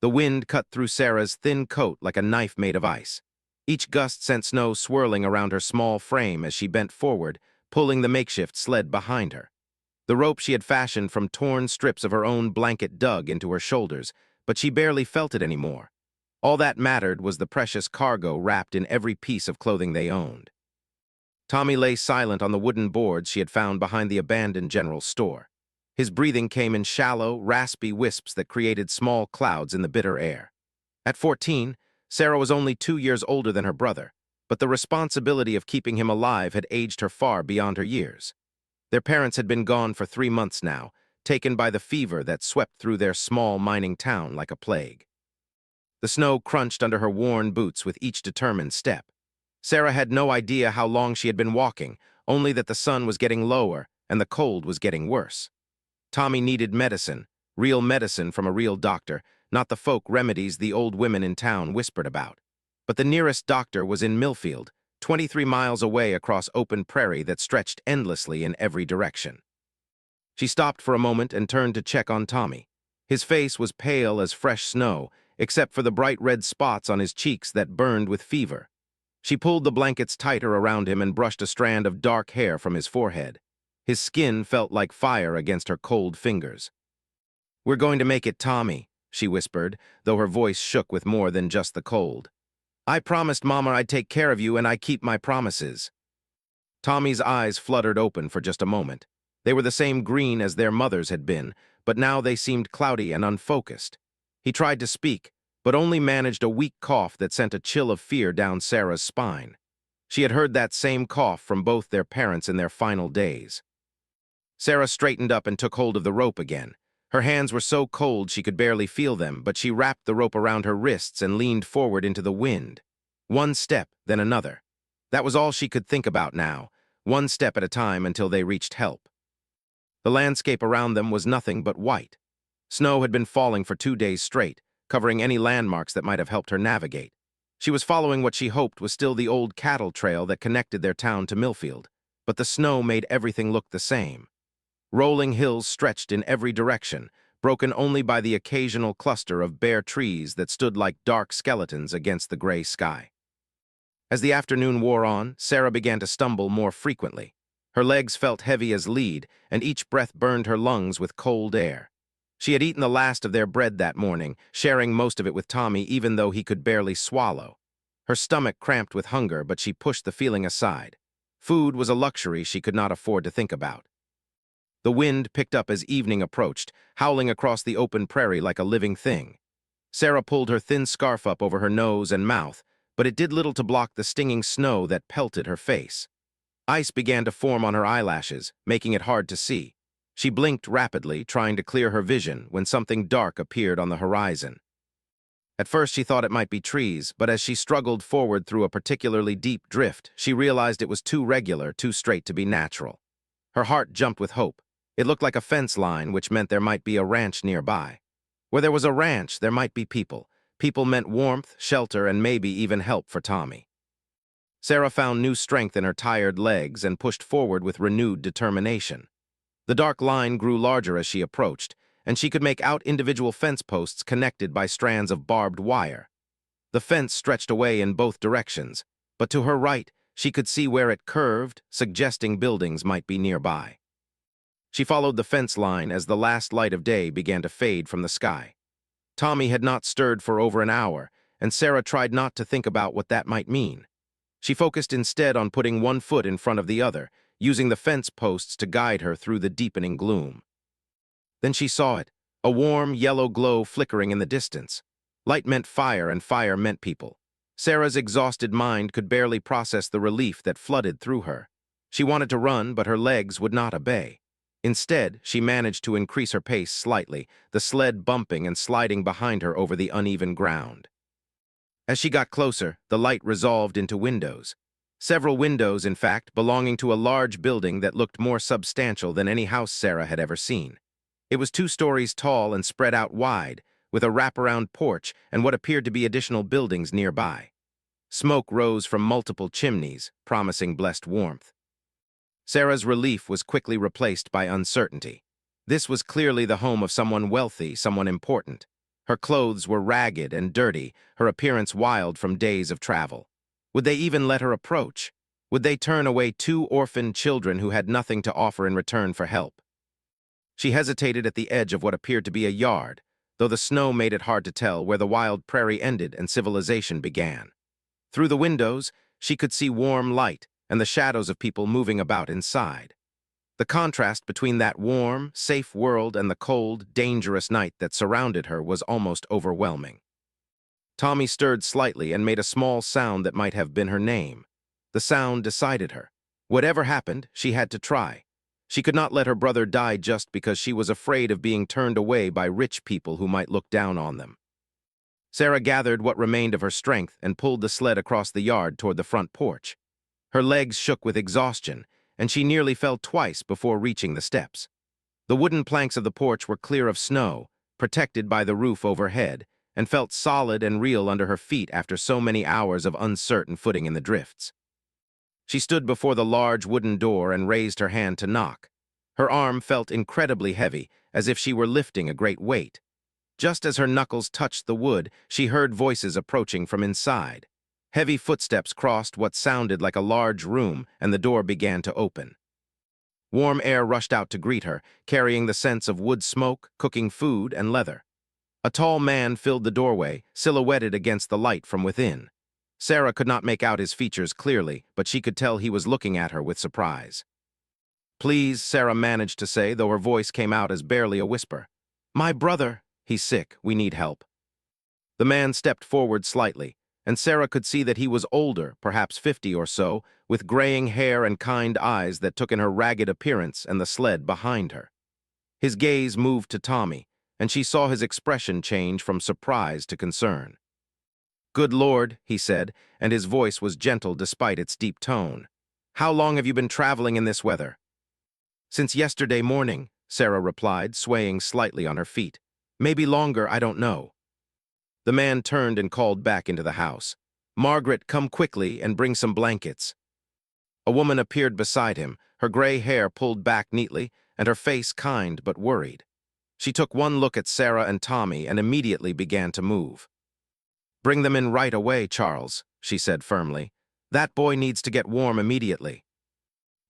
The wind cut through Sarah's thin coat like a knife made of ice. Each gust sent snow swirling around her small frame as she bent forward, pulling the makeshift sled behind her. The rope she had fashioned from torn strips of her own blanket dug into her shoulders, but she barely felt it anymore. All that mattered was the precious cargo wrapped in every piece of clothing they owned. Tommy lay silent on the wooden boards she had found behind the abandoned general store. His breathing came in shallow, raspy wisps that created small clouds in the bitter air. At 14, Sarah was only 2 years older than her brother, but the responsibility of keeping him alive had aged her far beyond her years. Their parents had been gone for 3 months now, taken by the fever that swept through their small mining town like a plague. The snow crunched under her worn boots with each determined step. Sarah had no idea how long she had been walking, only that the sun was getting lower and the cold was getting worse. Tommy needed medicine, real medicine from a real doctor, not the folk remedies the old women in town whispered about. But the nearest doctor was in Millfield, 23 miles away across open prairie that stretched endlessly in every direction. She stopped for a moment and turned to check on Tommy. His face was pale as fresh snow, except for the bright red spots on his cheeks that burned with fever. She pulled the blankets tighter around him and brushed a strand of dark hair from his forehead. His skin felt like fire against her cold fingers. "We're going to make it, Tommy," she whispered, though her voice shook with more than just the cold. "I promised Mama I'd take care of you, and I keep my promises." Tommy's eyes fluttered open for just a moment. They were the same green as their mother's had been, but now they seemed cloudy and unfocused. He tried to speak, but only managed a weak cough that sent a chill of fear down Sarah's spine. She had heard that same cough from both their parents in their final days. Sarah straightened up and took hold of the rope again. Her hands were so cold she could barely feel them, but she wrapped the rope around her wrists and leaned forward into the wind. One step, then another. That was all she could think about now, one step at a time until they reached help. The landscape around them was nothing but white. Snow had been falling for 2 days straight, covering any landmarks that might have helped her navigate. She was following what she hoped was still the old cattle trail that connected their town to Millfield, but the snow made everything look the same. Rolling hills stretched in every direction, broken only by the occasional cluster of bare trees that stood like dark skeletons against the gray sky. As the afternoon wore on, Sarah began to stumble more frequently. Her legs felt heavy as lead, and each breath burned her lungs with cold air. She had eaten the last of their bread that morning, sharing most of it with Tommy even though he could barely swallow. Her stomach cramped with hunger, but she pushed the feeling aside. Food was a luxury she could not afford to think about. The wind picked up as evening approached, howling across the open prairie like a living thing. Sarah pulled her thin scarf up over her nose and mouth, but it did little to block the stinging snow that pelted her face. Ice began to form on her eyelashes, making it hard to see. She blinked rapidly, trying to clear her vision, when something dark appeared on the horizon. At first she thought it might be trees, but as she struggled forward through a particularly deep drift, she realized it was too regular, too straight to be natural. Her heart jumped with hope. It looked like a fence line, which meant there might be a ranch nearby. Where there was a ranch, there might be people. People meant warmth, shelter, and maybe even help for Tommy. Sarah found new strength in her tired legs and pushed forward with renewed determination. The dark line grew larger as she approached, and she could make out individual fence posts connected by strands of barbed wire. The fence stretched away in both directions, but to her right, she could see where it curved, suggesting buildings might be nearby. She followed the fence line as the last light of day began to fade from the sky. Tommy had not stirred for over an hour, and Sarah tried not to think about what that might mean. She focused instead on putting one foot in front of the other, using the fence posts to guide her through the deepening gloom. Then she saw it, a warm yellow glow flickering in the distance. Light meant fire, and fire meant people. Sarah's exhausted mind could barely process the relief that flooded through her. She wanted to run, but her legs would not obey. Instead, she managed to increase her pace slightly, the sled bumping and sliding behind her over the uneven ground. As she got closer, the light resolved into windows. Several windows, in fact, belonging to a large building that looked more substantial than any house Sarah had ever seen. It was 2 stories tall and spread out wide, with a wraparound porch and what appeared to be additional buildings nearby. Smoke rose from multiple chimneys, promising blessed warmth. Sarah's relief was quickly replaced by uncertainty. This was clearly the home of someone wealthy, someone important. Her clothes were ragged and dirty, her appearance wild from days of travel. Would they even let her approach? Would they turn away two orphaned children who had nothing to offer in return for help? She hesitated at the edge of what appeared to be a yard, though the snow made it hard to tell where the wild prairie ended and civilization began. Through the windows, she could see warm light and the shadows of people moving about inside. The contrast between that warm, safe world and the cold, dangerous night that surrounded her was almost overwhelming. Tommy stirred slightly and made a small sound that might have been her name. The sound decided her. Whatever happened, she had to try. She could not let her brother die just because she was afraid of being turned away by rich people who might look down on them. Sarah gathered what remained of her strength and pulled the sled across the yard toward the front porch. Her legs shook with exhaustion, and she nearly fell twice before reaching the steps. The wooden planks of the porch were clear of snow, protected by the roof overhead, and felt solid and real under her feet after so many hours of uncertain footing in the drifts. She stood before the large wooden door and raised her hand to knock. Her arm felt incredibly heavy, as if she were lifting a great weight. Just as her knuckles touched the wood, she heard voices approaching from inside. Heavy footsteps crossed what sounded like a large room, and the door began to open. Warm air rushed out to greet her, carrying the scents of wood smoke, cooking food, and leather. A tall man filled the doorway, silhouetted against the light from within. Sarah could not make out his features clearly, but she could tell he was looking at her with surprise. "Please," Sarah managed to say, though her voice came out as barely a whisper. "My brother, he's sick. We need help." The man stepped forward slightly, and Sarah could see that he was older, perhaps 50 or so, with graying hair and kind eyes that took in her ragged appearance and the sled behind her. His gaze moved to Tommy, and she saw his expression change from surprise to concern. "Good Lord," he said, and his voice was gentle despite its deep tone. "How long have you been traveling in this weather?" "Since yesterday morning," Sarah replied, swaying slightly on her feet. "Maybe longer, I don't know." The man turned and called back into the house. "Margaret, come quickly and bring some blankets." A woman appeared beside him, her gray hair pulled back neatly, and her face kind but worried. She took one look at Sarah and Tommy and immediately began to move. "Bring them in right away, Charles," she said firmly. "That boy needs to get warm immediately."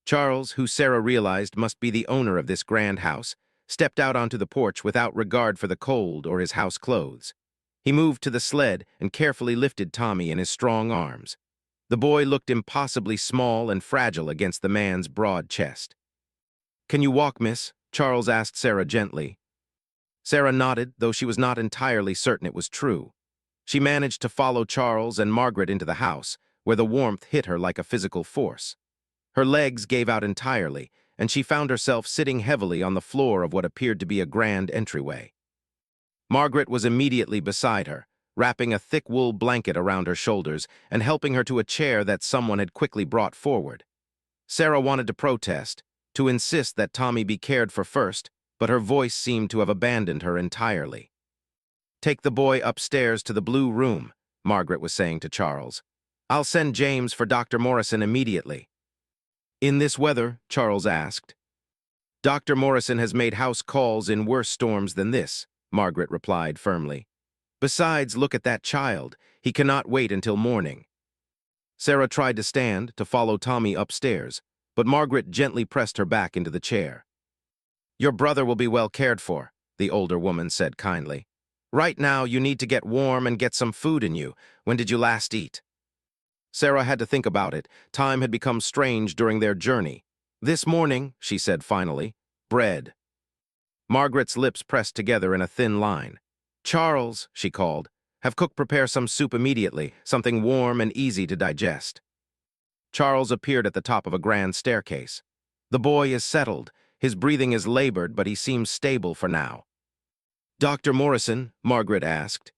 Charles, who Sarah realized must be the owner of this grand house, stepped out onto the porch without regard for the cold or his house clothes. He moved to the sled and carefully lifted Tommy in his strong arms. The boy looked impossibly small and fragile against the man's broad chest. "Can you walk, miss?" Charles asked Sarah gently. Sarah nodded, though she was not entirely certain it was true. She managed to follow Charles and Margaret into the house, where the warmth hit her like a physical force. Her legs gave out entirely, and she found herself sitting heavily on the floor of what appeared to be a grand entryway. Margaret was immediately beside her, wrapping a thick wool blanket around her shoulders and helping her to a chair that someone had quickly brought forward. Sarah wanted to protest, to insist that Tommy be cared for first, but her voice seemed to have abandoned her entirely. "Take the boy upstairs to the blue room," Margaret was saying to Charles. "I'll send James for Dr. Morrison immediately." "In this weather?" Charles asked. "Dr. Morrison has made house calls in worse storms than this," Margaret replied firmly. "Besides, look at that child. He cannot wait until morning." Sarah tried to stand, to follow Tommy upstairs, but Margaret gently pressed her back into the chair. "Your brother will be well cared for," the older woman said kindly. "Right now, you need to get warm and get some food in you. When did you last eat?" Sarah had to think about it. Time had become strange during their journey. "This morning," she said finally, "bread." Margaret's lips pressed together in a thin line. "Charles," she called, "have cook prepare some soup immediately, something warm and easy to digest." Charles appeared at the top of a grand staircase. "The boy is settled. His breathing is labored, but he seems stable for now." "Dr. Morrison?" Margaret asked.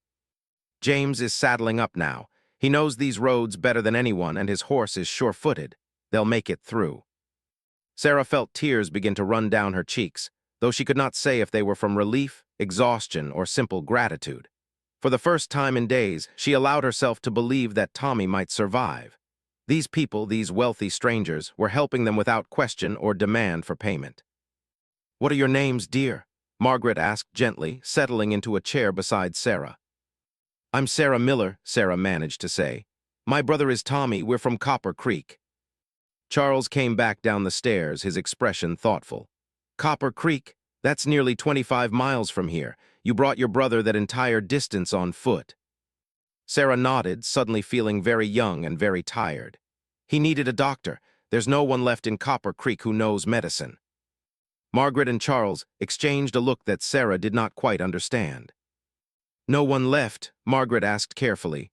"James is saddling up now. He knows these roads better than anyone, and his horse is sure-footed. They'll make it through." Sarah felt tears begin to run down her cheeks, though she could not say if they were from relief, exhaustion, or simple gratitude. For the first time in days, she allowed herself to believe that Tommy might survive. These people, these wealthy strangers, were helping them without question or demand for payment. "What are your names, dear?" Margaret asked gently, settling into a chair beside Sarah. I'm Sarah Miller, Sarah managed to say. My brother is Tommy, we're from Copper Creek. Charles came back down the stairs, his expression thoughtful. Copper Creek? That's nearly 25 miles from here. You brought your brother that entire distance on foot. Sarah nodded, suddenly feeling very young and very tired. He needed a doctor. There's no one left in Copper Creek who knows medicine. Margaret and Charles exchanged a look that Sarah did not quite understand. No one left? Margaret asked carefully.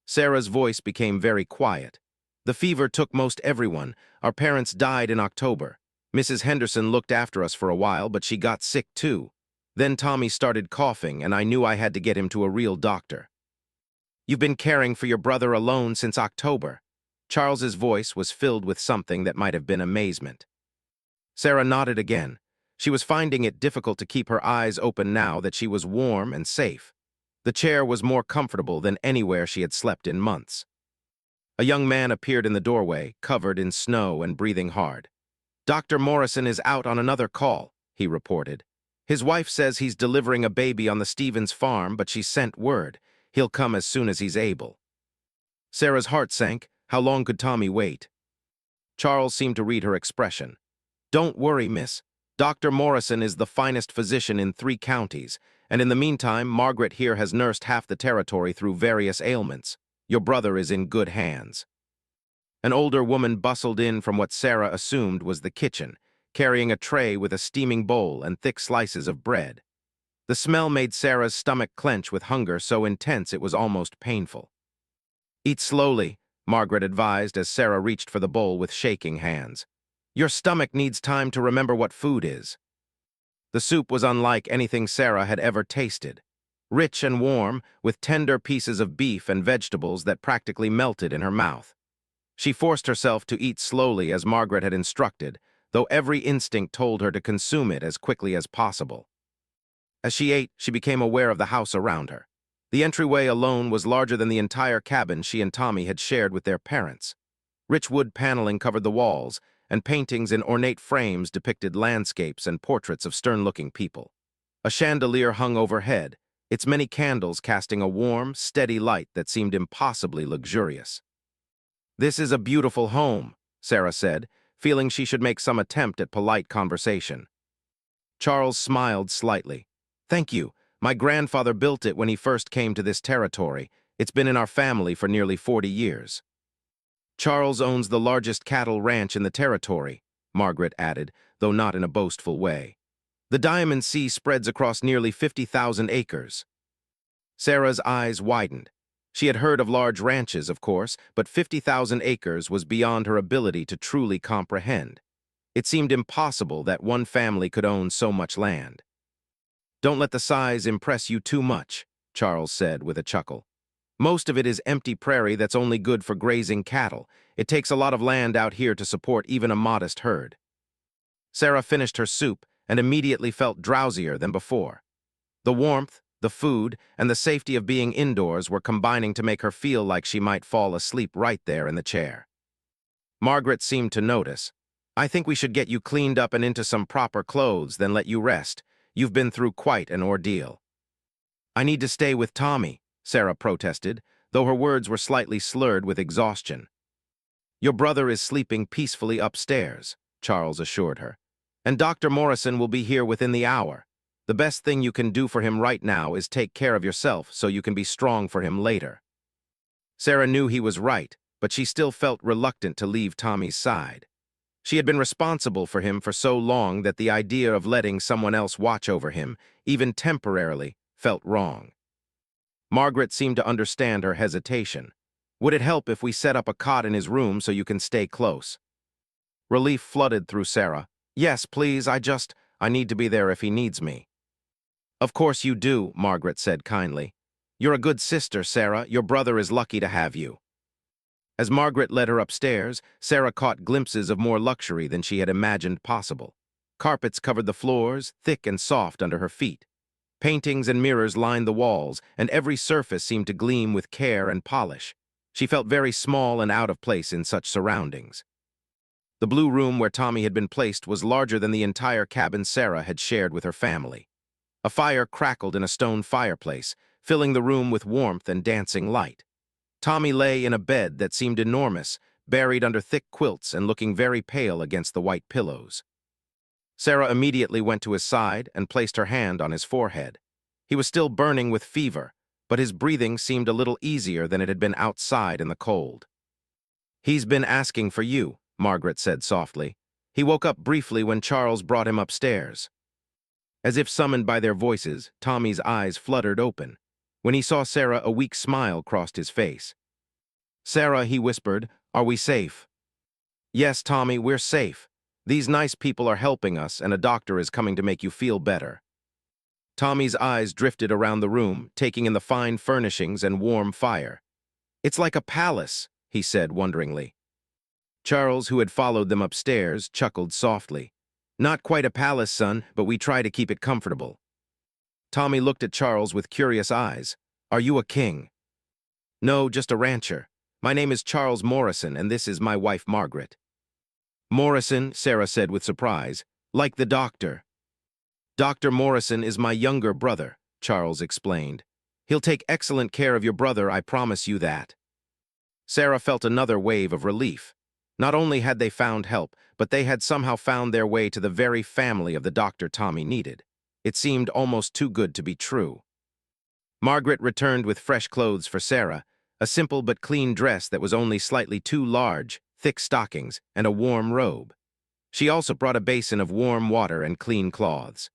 Sarah's voice became very quiet. The fever took most everyone. Our parents died in October. Mrs. Henderson looked after us for a while, but she got sick too. Then Tommy started coughing, and I knew I had to get him to a real doctor. You've been caring for your brother alone since October. Charles's voice was filled with something that might have been amazement. Sarah nodded again. She was finding it difficult to keep her eyes open now that she was warm and safe. The chair was more comfortable than anywhere she had slept in months. A young man appeared in the doorway, covered in snow and breathing hard. Dr. Morrison is out on another call, he reported. His wife says he's delivering a baby on the Stevens farm, but she sent word. He'll come as soon as he's able. Sarah's heart sank. How long could Tommy wait? Charles seemed to read her expression. Don't worry, miss. Dr. Morrison is the finest physician in 3 counties, and in the meantime, Margaret here has nursed half the territory through various ailments. Your brother is in good hands. An older woman bustled in from what Sarah assumed was the kitchen, carrying a tray with a steaming bowl and thick slices of bread. The smell made Sarah's stomach clench with hunger so intense it was almost painful. Eat slowly, Margaret advised as Sarah reached for the bowl with shaking hands. Your stomach needs time to remember what food is. The soup was unlike anything Sarah had ever tasted. Rich and warm, with tender pieces of beef and vegetables that practically melted in her mouth. She forced herself to eat slowly as Margaret had instructed, though every instinct told her to consume it as quickly as possible. As she ate, she became aware of the house around her. The entryway alone was larger than the entire cabin she and Tommy had shared with their parents. Rich wood paneling covered the walls, and paintings in ornate frames depicted landscapes and portraits of stern-looking people. A chandelier hung overhead, its many candles casting a warm, steady light that seemed impossibly luxurious. This is a beautiful home, Sarah said, feeling she should make some attempt at polite conversation. Charles smiled slightly. Thank you. My grandfather built it when he first came to this territory. It's been in our family for nearly 40 years. Charles owns the largest cattle ranch in the territory, Margaret added, though not in a boastful way. The Diamond Sea spreads across nearly 50,000 acres. Sarah's eyes widened. She had heard of large ranches, of course, but 50,000 acres was beyond her ability to truly comprehend. It seemed impossible that one family could own so much land. Don't let the size impress you too much, Charles said with a chuckle. Most of it is empty prairie that's only good for grazing cattle. It takes a lot of land out here to support even a modest herd. Sarah finished her soup and immediately felt drowsier than before. The warmth, the food, and the safety of being indoors were combining to make her feel like she might fall asleep right there in the chair. Margaret seemed to notice. I think we should get you cleaned up and into some proper clothes, then let you rest. You've been through quite an ordeal. I need to stay with Tommy, Sarah protested, though her words were slightly slurred with exhaustion. Your brother is sleeping peacefully upstairs, Charles assured her. And Dr. Morrison will be here within the hour. The best thing you can do for him right now is take care of yourself so you can be strong for him later. Sarah knew he was right, but she still felt reluctant to leave Tommy's side. She had been responsible for him for so long that the idea of letting someone else watch over him, even temporarily, felt wrong. Margaret seemed to understand her hesitation. Would it help if we set up a cot in his room so you can stay close? Relief flooded through Sarah. Yes, please, I need to be there if he needs me. Of course you do, Margaret said kindly. You're a good sister, Sarah. Your brother is lucky to have you. As Margaret led her upstairs, Sarah caught glimpses of more luxury than she had imagined possible. Carpets covered the floors, thick and soft under her feet. Paintings and mirrors lined the walls, and every surface seemed to gleam with care and polish. She felt very small and out of place in such surroundings. The blue room where Tommy had been placed was larger than the entire cabin Sarah had shared with her family. A fire crackled in a stone fireplace, filling the room with warmth and dancing light. Tommy lay in a bed that seemed enormous, buried under thick quilts and looking very pale against the white pillows. Sarah immediately went to his side and placed her hand on his forehead. He was still burning with fever, but his breathing seemed a little easier than it had been outside in the cold. "He's been asking for you," Margaret said softly. He woke up briefly when Charles brought him upstairs. As if summoned by their voices, Tommy's eyes fluttered open. When he saw Sarah, a weak smile crossed his face. "Sarah," he whispered, "are we safe?" "Yes, Tommy, we're safe. These nice people are helping us, and a doctor is coming to make you feel better." Tommy's eyes drifted around the room, taking in the fine furnishings and warm fire. "It's like a palace," he said wonderingly. Charles, who had followed them upstairs, chuckled softly. "Not quite a palace, son, but we try to keep it comfortable." Tommy looked at Charles with curious eyes. "Are you a king?" "No, just a rancher. My name is Charles Morrison, and this is my wife, Margaret." "Morrison," Sarah said with surprise, "like the doctor." "Dr. Morrison is my younger brother," Charles explained. "He'll take excellent care of your brother, I promise you that." Sarah felt another wave of relief. Not only had they found help, but they had somehow found their way to the very family of the doctor Tommy needed. It seemed almost too good to be true. Margaret returned with fresh clothes for Sarah, a simple but clean dress that was only slightly too large, thick stockings, and a warm robe. She also brought a basin of warm water and clean cloths.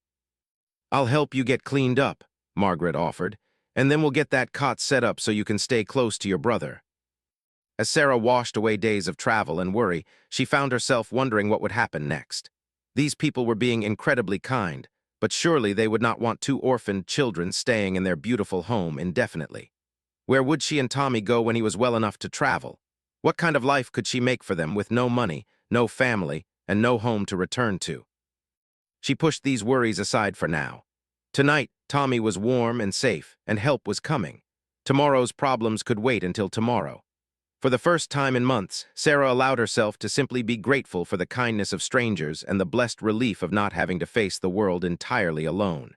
"I'll help you get cleaned up," Margaret offered, "and then we'll get that cot set up so you can stay close to your brother." As Sarah washed away days of travel and worry, she found herself wondering what would happen next. These people were being incredibly kind, but surely they would not want two orphaned children staying in their beautiful home indefinitely. Where would she and Tommy go when he was well enough to travel? What kind of life could she make for them with no money, no family, and no home to return to? She pushed these worries aside for now. Tonight, Tommy was warm and safe, and help was coming. Tomorrow's problems could wait until tomorrow. For the first time in months, Sarah allowed herself to simply be grateful for the kindness of strangers and the blessed relief of not having to face the world entirely alone.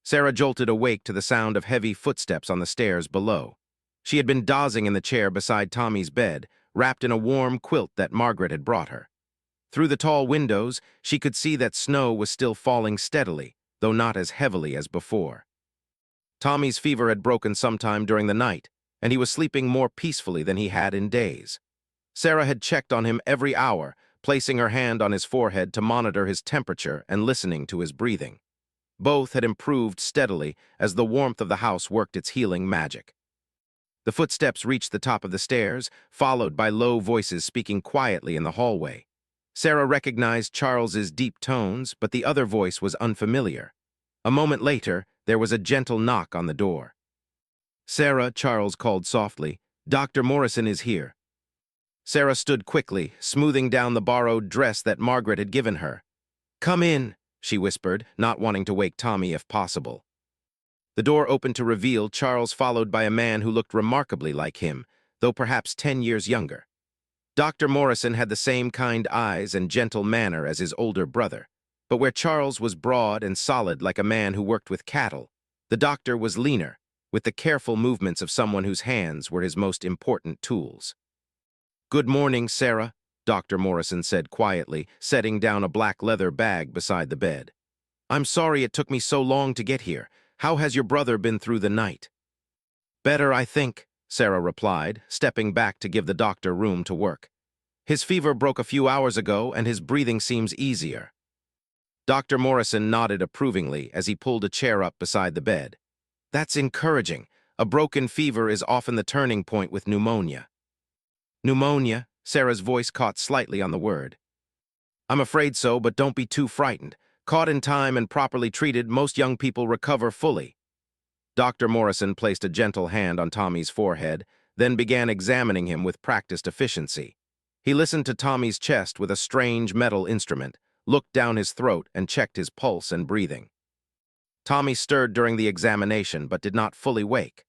Sarah jolted awake to the sound of heavy footsteps on the stairs below. She had been dozing in the chair beside Tommy's bed, wrapped in a warm quilt that Margaret had brought her. Through the tall windows, she could see that snow was still falling steadily, though not as heavily as before. Tommy's fever had broken sometime during the night, and he was sleeping more peacefully than he had in days. Sarah had checked on him every hour, placing her hand on his forehead to monitor his temperature and listening to his breathing. Both had improved steadily as the warmth of the house worked its healing magic. The footsteps reached the top of the stairs, followed by low voices speaking quietly in the hallway. Sarah recognized Charles's deep tones, but the other voice was unfamiliar. A moment later, there was a gentle knock on the door. "Sarah," Charles called softly, "Dr. Morrison is here." Sarah stood quickly, smoothing down the borrowed dress that Margaret had given her. "Come in," she whispered, not wanting to wake Tommy if possible. The door opened to reveal Charles, followed by a man who looked remarkably like him, though perhaps 10 years younger. Dr. Morrison had the same kind eyes and gentle manner as his older brother, but where Charles was broad and solid like a man who worked with cattle, the doctor was leaner, with the careful movements of someone whose hands were his most important tools. "Good morning, Sarah," Dr. Morrison said quietly, setting down a black leather bag beside the bed. "I'm sorry it took me so long to get here. How has your brother been through the night?" "Better, I think," Sarah replied, stepping back to give the doctor room to work. "His fever broke a few hours ago, and his breathing seems easier." Dr. Morrison nodded approvingly as he pulled a chair up beside the bed. "That's encouraging. A broken fever is often the turning point with pneumonia." "Pneumonia?" Sarah's voice caught slightly on the word. "I'm afraid so, but don't be too frightened. Caught in time and properly treated, most young people recover fully." Dr. Morrison placed a gentle hand on Tommy's forehead, then began examining him with practiced efficiency. He listened to Tommy's chest with a strange metal instrument, looked down his throat, and checked his pulse and breathing. Tommy stirred during the examination but did not fully wake.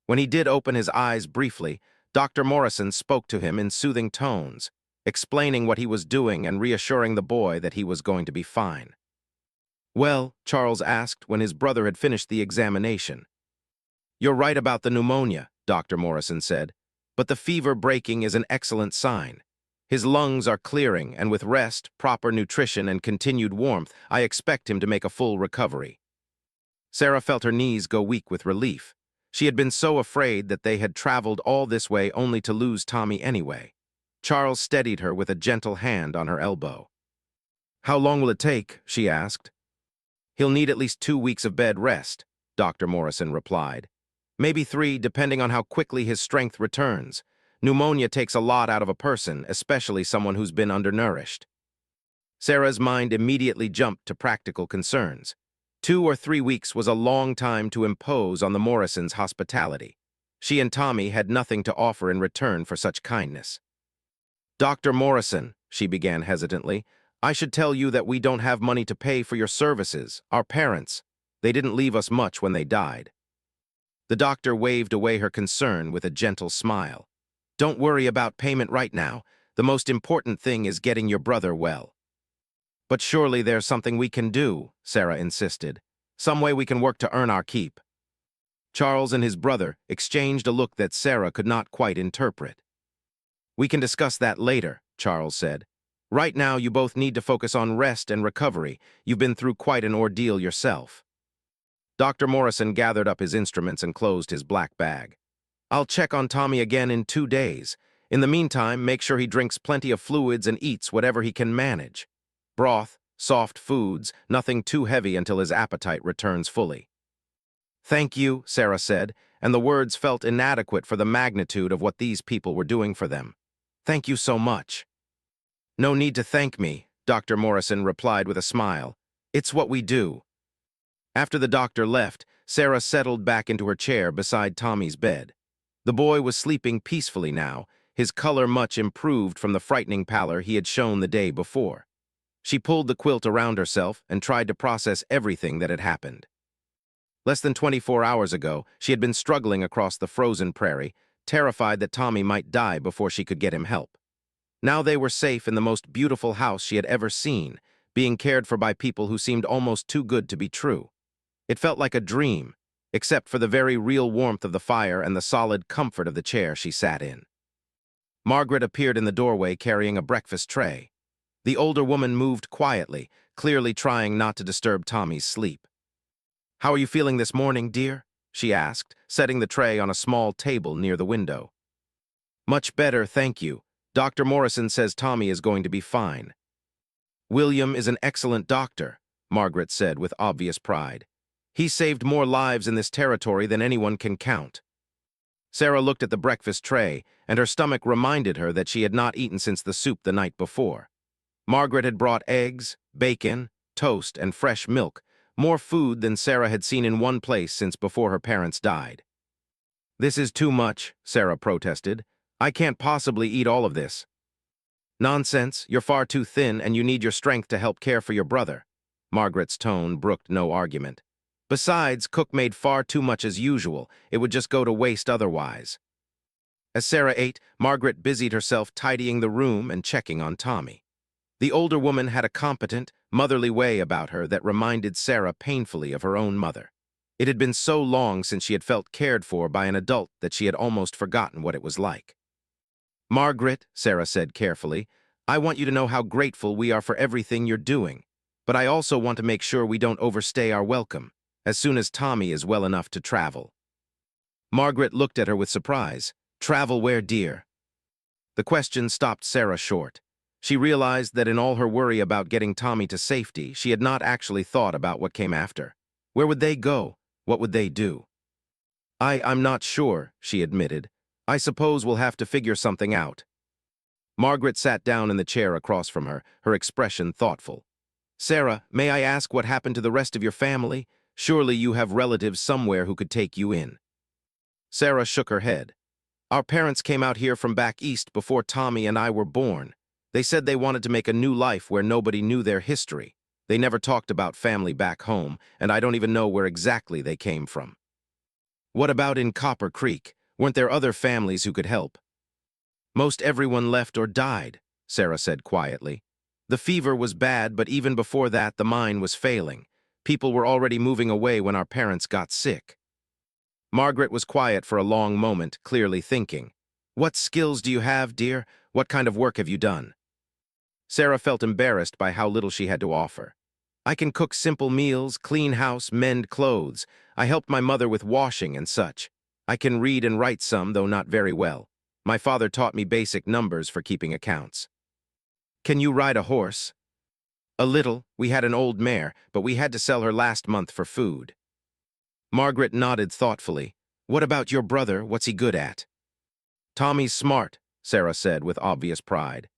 When he did open his eyes briefly, Dr. Morrison spoke to him in soothing tones. explaining what he was doing and reassuring the boy that he was going to be fine. "Well," Charles asked when his brother had finished the examination. "You're right about the pneumonia," Dr. Morrison said, "but the fever breaking is an excellent sign. His lungs are clearing, and with rest, proper nutrition, and continued warmth, I expect him to make a full recovery." Sarah felt her knees go weak with relief. She had been so afraid that they had traveled all this way only to lose Tommy anyway. Charles steadied her with a gentle hand on her elbow. "How long will it take?" she asked. "He'll need at least 2 weeks of bed rest," Dr. Morrison replied. "Maybe 3, depending on how quickly his strength returns. Pneumonia takes a lot out of a person, especially someone who's been undernourished." Sarah's mind immediately jumped to practical concerns. 2 or 3 weeks was a long time to impose on the Morrisons' hospitality. She and Tommy had nothing to offer in return for such kindness. "Dr. Morrison," she began hesitantly, "I should tell you that we don't have money to pay for your services. Our parents, they didn't leave us much when they died." The doctor waved away her concern with a gentle smile. "Don't worry about payment right now. The most important thing is getting your brother well." "But surely there's something we can do," Sarah insisted. "Some way we can work to earn our keep." Charles and his brother exchanged a look that Sarah could not quite interpret. "We can discuss that later," Charles said. "Right now you both need to focus on rest and recovery. You've been through quite an ordeal yourself." Dr. Morrison gathered up his instruments and closed his black bag. "I'll check on Tommy again in 2 days. In the meantime, make sure he drinks plenty of fluids and eats whatever he can manage. Broth, soft foods, nothing too heavy until his appetite returns fully." "Thank you," Sarah said, and the words felt inadequate for the magnitude of what these people were doing for them. "Thank you so much." "No need to thank me," Dr. Morrison replied with a smile. "It's what we do." After the doctor left, Sarah settled back into her chair beside Tommy's bed. The boy was sleeping peacefully now, his color much improved from the frightening pallor he had shown the day before. She pulled the quilt around herself and tried to process everything that had happened. Less than 24 hours ago, she had been struggling across the frozen prairie, terrified that Tommy might die before she could get him help. Now they were safe in the most beautiful house she had ever seen, being cared for by people who seemed almost too good to be true. It felt like a dream, except for the very real warmth of the fire and the solid comfort of the chair she sat in. Margaret appeared in the doorway carrying a breakfast tray. The older woman moved quietly, clearly trying not to disturb Tommy's sleep. "How are you feeling this morning, dear?" she asked, setting the tray on a small table near the window. "Much better, thank you. Dr. Morrison says Tommy is going to be fine." "William is an excellent doctor," Margaret said with obvious pride. "He saved more lives in this territory than anyone can count." Sarah looked at the breakfast tray, and her stomach reminded her that she had not eaten since the soup the night before. Margaret had brought eggs, bacon, toast, and fresh milk, more food than Sarah had seen in one place since before her parents died. "This is too much," Sarah protested. "I can't possibly eat all of this." "Nonsense, you're far too thin and you need your strength to help care for your brother." Margaret's tone brooked no argument. "Besides, Cook made far too much as usual. It would just go to waste otherwise." As Sarah ate, Margaret busied herself tidying the room and checking on Tommy. The older woman had a competent, motherly way about her that reminded Sarah painfully of her own mother. It had been so long since she had felt cared for by an adult that she had almost forgotten what it was like. "Margaret," Sarah said carefully, "I want you to know how grateful we are for everything you're doing. But I also want to make sure we don't overstay our welcome, as soon as Tommy is well enough to travel." Margaret looked at her with surprise. "Travel where, dear?" The question stopped Sarah short. She realized that in all her worry about getting Tommy to safety, she had not actually thought about what came after. Where would they go? What would they do? I'm not sure," she admitted. "I suppose we'll have to figure something out." Margaret sat down in the chair across from her, her expression thoughtful. "Sarah, may I ask what happened to the rest of your family? Surely you have relatives somewhere who could take you in." Sarah shook her head. "Our parents came out here from back east before Tommy and I were born. They said they wanted to make a new life where nobody knew their history. They never talked about family back home, and I don't even know where exactly they came from." "What about in Copper Creek? Weren't there other families who could help?" "Most everyone left or died. Sarah said quietly. The fever was bad, but even before that, the mine was failing. People were already moving away when our parents got sick. Margaret was quiet for a long moment, clearly thinking. What skills do you have, dear? What kind of work have you done? Sarah felt embarrassed by how little she had to offer. I can cook simple meals, clean house, mend clothes. I helped my mother with washing and such. I can read and write some, though not very well. My father taught me basic numbers for keeping accounts. Can you ride a horse? A little. We had an old mare, but we had to sell her last month for food. Margaret nodded thoughtfully. What about your brother? What's he good at? Tommy's smart, Sarah said with obvious pride.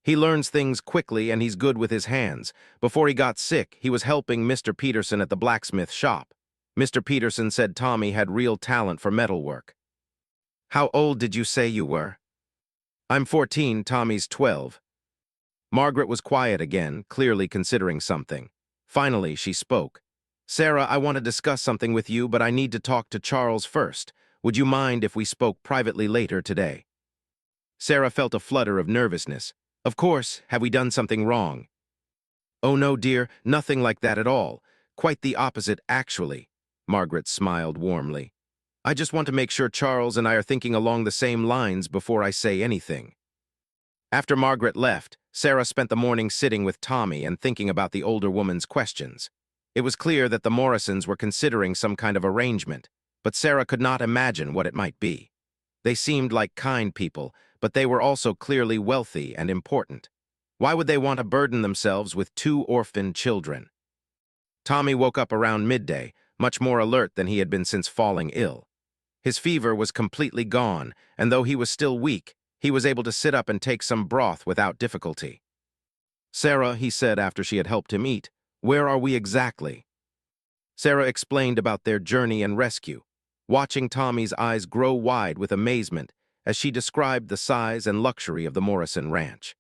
He learns things quickly and he's good with his hands. Before he got sick, he was helping Mr. Peterson at the blacksmith shop. Mr. Peterson said Tommy had real talent for metalwork. How old did you say you were? I'm 14, Tommy's 12. Margaret was quiet again, clearly considering something. Finally, she spoke. Sarah, I want to discuss something with you, but I need to talk to Charles first. Would you mind if we spoke privately later today? Sarah felt a flutter of nervousness. Of course, have we done something wrong? Oh no, dear, nothing like that at all. Quite the opposite, actually. Margaret smiled warmly. I just want to make sure Charles and I are thinking along the same lines before I say anything. After Margaret left, Sarah spent the morning sitting with Tommy and thinking about the older woman's questions. It was clear that the Morrisons were considering some kind of arrangement, but Sarah could not imagine what it might be. They seemed like kind people, but they were also clearly wealthy and important. Why would they want to burden themselves with 2 orphan children? Tommy woke up around midday, much more alert than he had been since falling ill. His fever was completely gone, and though he was still weak, he was able to sit up and take some broth without difficulty. Sarah, he said after she had helped him eat, where are we exactly? Sarah explained about their journey and rescue, watching Tommy's eyes grow wide with amazement as she described the size and luxury of the Morrison ranch.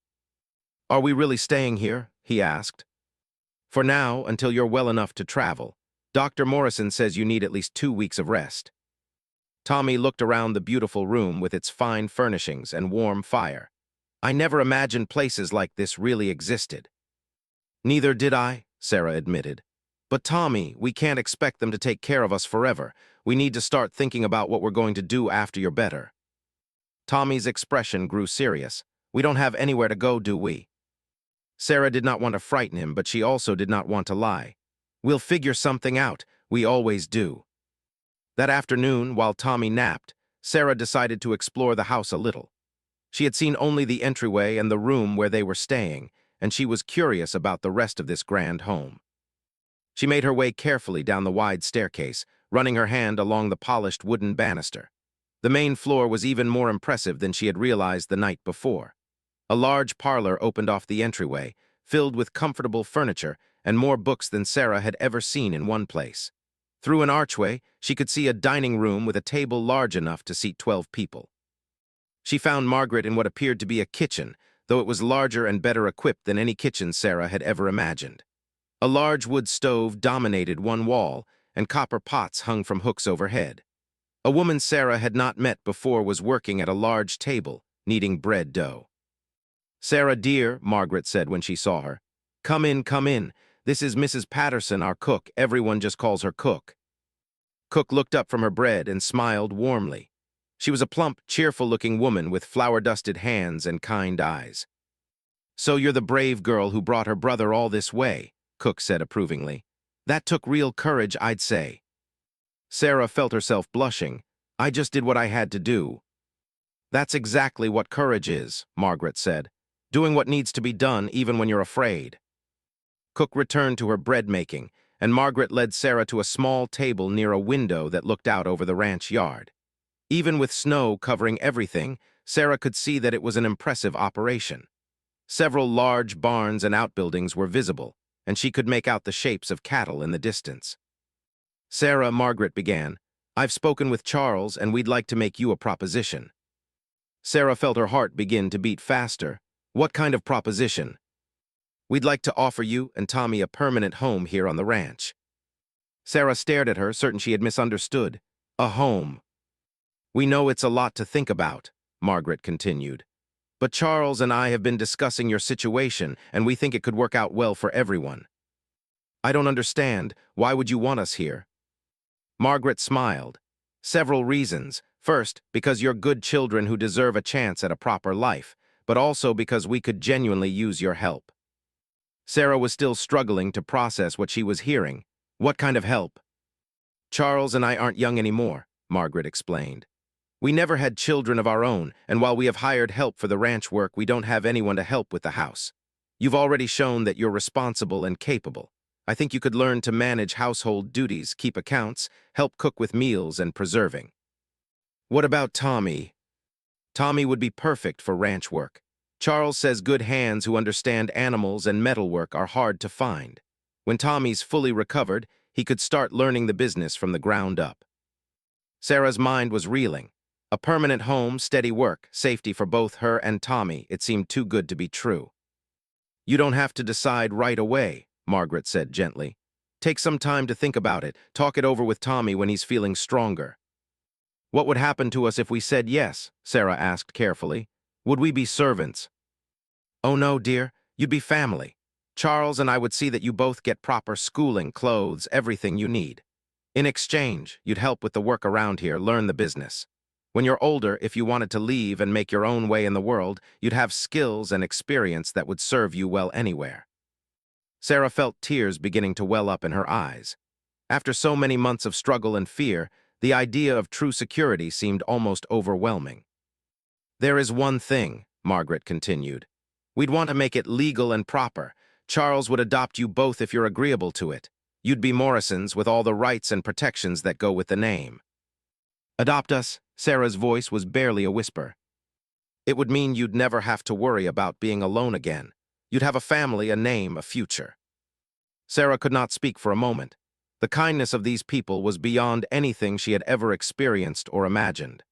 Are we really staying here? He asked. For now, until you're well enough to travel. Dr. Morrison says you need at least 2 weeks of rest. Tommy looked around the beautiful room with its fine furnishings and warm fire. I never imagined places like this really existed. Neither did I, Sarah admitted. But Tommy, we can't expect them to take care of us forever. We need to start thinking about what we're going to do after you're better. Tommy's expression grew serious. We don't have anywhere to go, do we? Sarah did not want to frighten him, but she also did not want to lie. We'll figure something out. We always do. That afternoon, while Tommy napped, Sarah decided to explore the house a little. She had seen only the entryway and the room where they were staying, and she was curious about the rest of this grand home. She made her way carefully down the wide staircase, running her hand along the polished wooden banister. The main floor was even more impressive than she had realized the night before. A large parlor opened off the entryway, filled with comfortable furniture and more books than Sarah had ever seen in one place. Through an archway, she could see a dining room with a table large enough to seat 12 people. She found Margaret in what appeared to be a kitchen, though it was larger and better equipped than any kitchen Sarah had ever imagined. A large wood stove dominated one wall, and copper pots hung from hooks overhead. A woman Sarah had not met before was working at a large table, kneading bread dough. Sarah, dear, Margaret said when she saw her. Come in, come in. This is Mrs. Patterson, our cook. Everyone just calls her Cook. Cook looked up from her bread and smiled warmly. She was a plump, cheerful-looking woman with flour-dusted hands and kind eyes. So you're the brave girl who brought her brother all this way, Cook said approvingly. That took real courage, I'd say. Sarah felt herself blushing. I just did what I had to do. That's exactly what courage is, Margaret said. Doing what needs to be done even when you're afraid. Cook returned to her bread making, and Margaret led Sarah to a small table near a window that looked out over the ranch yard. Even with snow covering everything, Sarah could see that it was an impressive operation. Several large barns and outbuildings were visible, and she could make out the shapes of cattle in the distance. Sarah, Margaret began, I've spoken with Charles, and we'd like to make you a proposition. Sarah felt her heart begin to beat faster. What kind of proposition? We'd like to offer you and Tommy a permanent home here on the ranch. Sarah stared at her, certain she had misunderstood. A home. We know it's a lot to think about, Margaret continued. But Charles and I have been discussing your situation, and we think it could work out well for everyone. I don't understand. Why would you want us here? Margaret smiled. Several reasons. First, because you're good children who deserve a chance at a proper life, but also because we could genuinely use your help. Sarah was still struggling to process what she was hearing. What kind of help? Charles and I aren't young anymore, Margaret explained. We never had children of our own, and while we have hired help for the ranch work, we don't have anyone to help with the house. You've already shown that you're responsible and capable. I think you could learn to manage household duties, keep accounts, help cook with meals and preserving. What about Tommy? Tommy would be perfect for ranch work. Charles says good hands who understand animals and metalwork are hard to find. When Tommy's fully recovered, he could start learning the business from the ground up. Sarah's mind was reeling. A permanent home, steady work, safety for both her and Tommy. It seemed too good to be true. You don't have to decide right away, Margaret said gently. Take some time to think about it. Talk it over with Tommy when he's feeling stronger. What would happen to us if we said yes? Sarah asked carefully. Would we be servants? Oh no, dear. You'd be family. Charles and I would see that you both get proper schooling, clothes, everything you need. In exchange, you'd help with the work around here, learn the business. When you're older, if you wanted to leave and make your own way in the world, you'd have skills and experience that would serve you well anywhere. Sarah felt tears beginning to well up in her eyes. After so many months of struggle and fear, the idea of true security seemed almost overwhelming. There is one thing, Margaret continued. We'd want to make it legal and proper. Charles would adopt you both if you're agreeable to it. You'd be Morrisons with all the rights and protections that go with the name. Adopt us? Sarah's voice was barely a whisper. It would mean you'd never have to worry about being alone again. You'd have a family, a name, a future. Sarah could not speak for a moment. The kindness of these people was beyond anything she had ever experienced or imagined.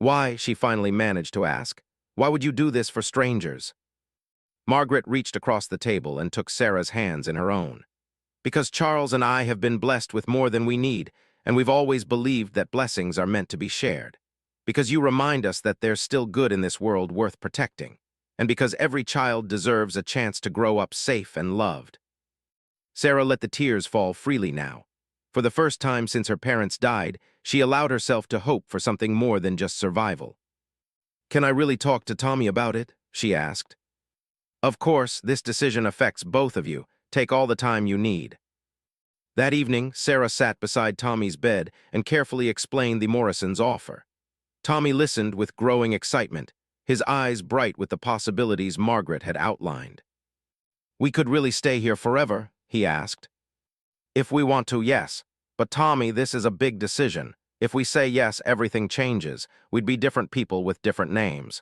Why, she finally managed to ask, why would you do this for strangers? Margaret reached across the table and took Sarah's hands in her own. Because Charles and I have been blessed with more than we need, and we've always believed that blessings are meant to be shared. Because you remind us that there's still good in this world worth protecting. And because every child deserves a chance to grow up safe and loved. Sarah let the tears fall freely now. For the first time since her parents died, she allowed herself to hope for something more than just survival. Can I really talk to Tommy about it? She asked. Of course, this decision affects both of you. Take all the time you need. That evening, Sarah sat beside Tommy's bed and carefully explained the Morrisons' offer. Tommy listened with growing excitement, his eyes bright with the possibilities Margaret had outlined. We could really stay here forever, he asked. If we want to, yes. But Tommy, this is a big decision. If we say yes, everything changes. We'd be different people with different names.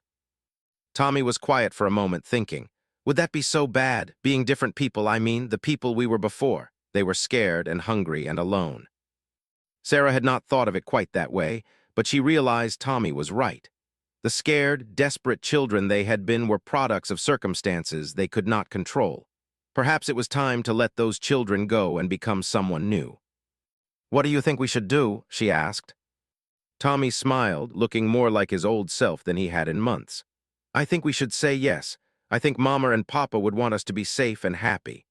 Tommy was quiet for a moment, thinking, would that be so bad? Being different people, I mean, the people we were before. They were scared and hungry and alone. Sarah had not thought of it quite that way, but she realized Tommy was right. The scared, desperate children they had been were products of circumstances they could not control. Perhaps it was time to let those children go and become someone new. What do you think we should do? She asked. Tommy smiled, looking more like his old self than he had in months. I think we should say yes. I think Mama and Papa would want us to be safe and happy.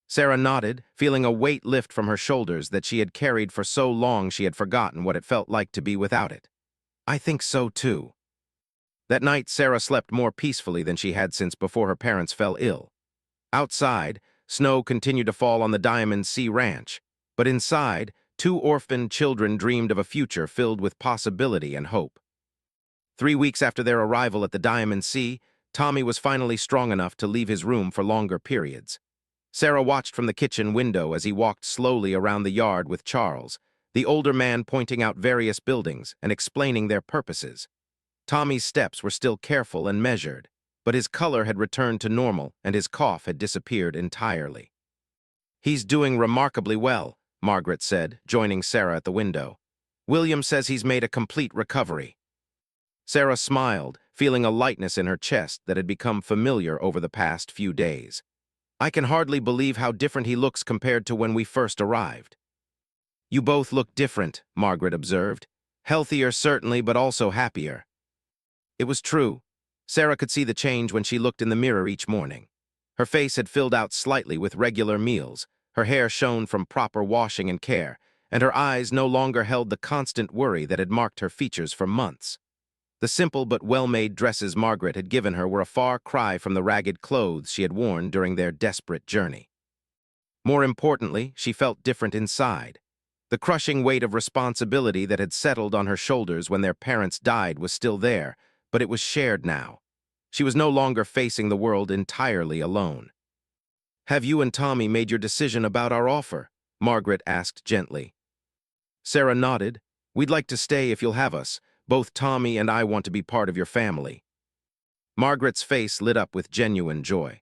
Sarah nodded, feeling a weight lift from her shoulders that she had carried for so long she had forgotten what it felt like to be without it. I think so too. That night, Sarah slept more peacefully than she had since before her parents fell ill. Outside, snow continued to fall on the Diamond Sea Ranch, but inside, two orphaned children dreamed of a future filled with possibility and hope. 3 weeks after their arrival at the Diamond Sea, Tommy was finally strong enough to leave his room for longer periods. Sarah watched from the kitchen window as he walked slowly around the yard with Charles, the older man pointing out various buildings and explaining their purposes. Tommy's steps were still careful and measured, but his color had returned to normal and his cough had disappeared entirely. He's doing remarkably well, Margaret said, joining Sarah at the window. William says he's made a complete recovery. Sarah smiled, feeling a lightness in her chest that had become familiar over the past few days. I can hardly believe how different he looks compared to when we first arrived. You both look different, Margaret observed. Healthier, certainly, but also happier. It was true. Sarah could see the change when she looked in the mirror each morning. Her face had filled out slightly with regular meals, her hair shone from proper washing and care, and her eyes no longer held the constant worry that had marked her features for months. The simple but well-made dresses Margaret had given her were a far cry from the ragged clothes she had worn during their desperate journey. More importantly, she felt different inside. The crushing weight of responsibility that had settled on her shoulders when their parents died was still there, but it was shared now. She was no longer facing the world entirely alone. "Have you and Tommy made your decision about our offer?" Margaret asked gently. Sarah nodded. "We'd like to stay if you'll have us. Both Tommy and I want to be part of your family." Margaret's face lit up with genuine joy.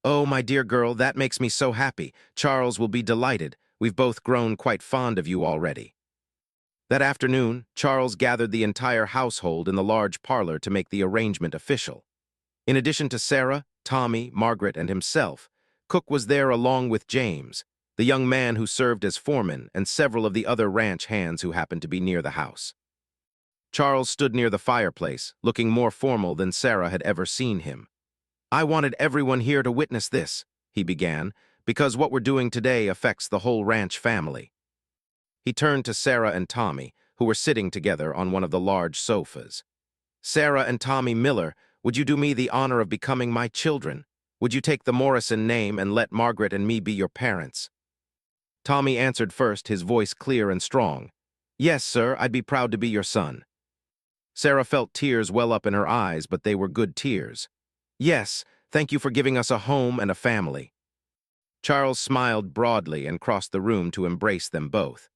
"Oh, my dear girl, that makes me so happy. Charles will be delighted. We've both grown quite fond of you already." That afternoon, Charles gathered the entire household in the large parlor to make the arrangement official. In addition to Sarah, Tommy, Margaret, and himself, Cook was there along with James, the young man who served as foreman, and several of the other ranch hands who happened to be near the house. Charles stood near the fireplace, looking more formal than Sarah had ever seen him. "I wanted everyone here to witness this," he began, "because what we're doing today affects the whole ranch family." He turned to Sarah and Tommy, who were sitting together on one of the large sofas. "Sarah and Tommy Miller, would you do me the honor of becoming my children? Would you take the Morrison name and let Margaret and me be your parents?" Tommy answered first, his voice clear and strong. "Yes, sir, I'd be proud to be your son." Sarah felt tears well up in her eyes, but they were good tears. "Yes, thank you for giving us a home and a family." Charles smiled broadly and crossed the room to embrace them both.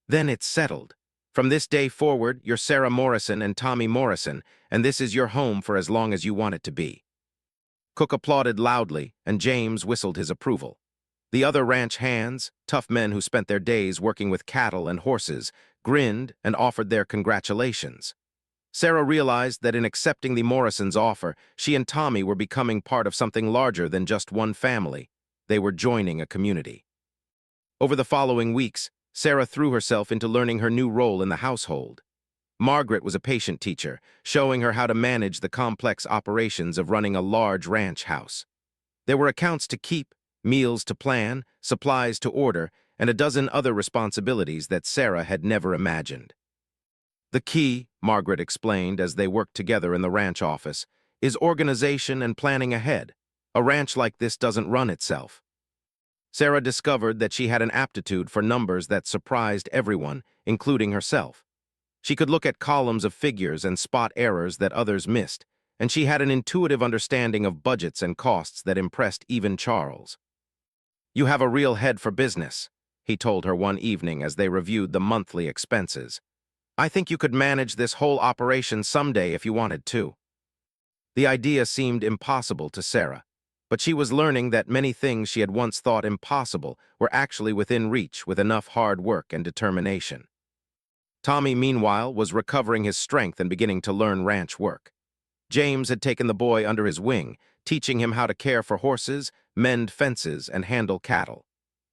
"Then it's settled. From this day forward, you're Sarah Morrison and Tommy Morrison, and this is your home for as long as you want it to be." Cook applauded loudly, and James whistled his approval. The other ranch hands, tough men who spent their days working with cattle and horses, grinned and offered their congratulations. Sarah realized that in accepting the Morrisons' offer, she and Tommy were becoming part of something larger than just one family. They were joining a community. Over the following weeks, Sarah threw herself into learning her new role in the household. Margaret was a patient teacher, showing her how to manage the complex operations of running a large ranch house. There were accounts to keep, meals to plan, supplies to order, and a dozen other responsibilities that Sarah had never imagined. "The key," Margaret explained as they worked together in the ranch office, "is organization and planning ahead. A ranch like this doesn't run itself." Sarah discovered that she had an aptitude for numbers that surprised everyone, including herself. She could look at columns of figures and spot errors that others missed, and she had an intuitive understanding of budgets and costs that impressed even Charles. "You have a real head for business," he told her one evening as they reviewed the monthly expenses. "I think you could manage this whole operation someday if you wanted to." The idea seemed impossible to Sarah, but she was learning that many things she had once thought impossible were actually within reach with enough hard work and determination. Tommy, meanwhile, was recovering his strength and beginning to learn ranch work. James had taken the boy under his wing, teaching him how to care for horses, mend fences, and handle cattle.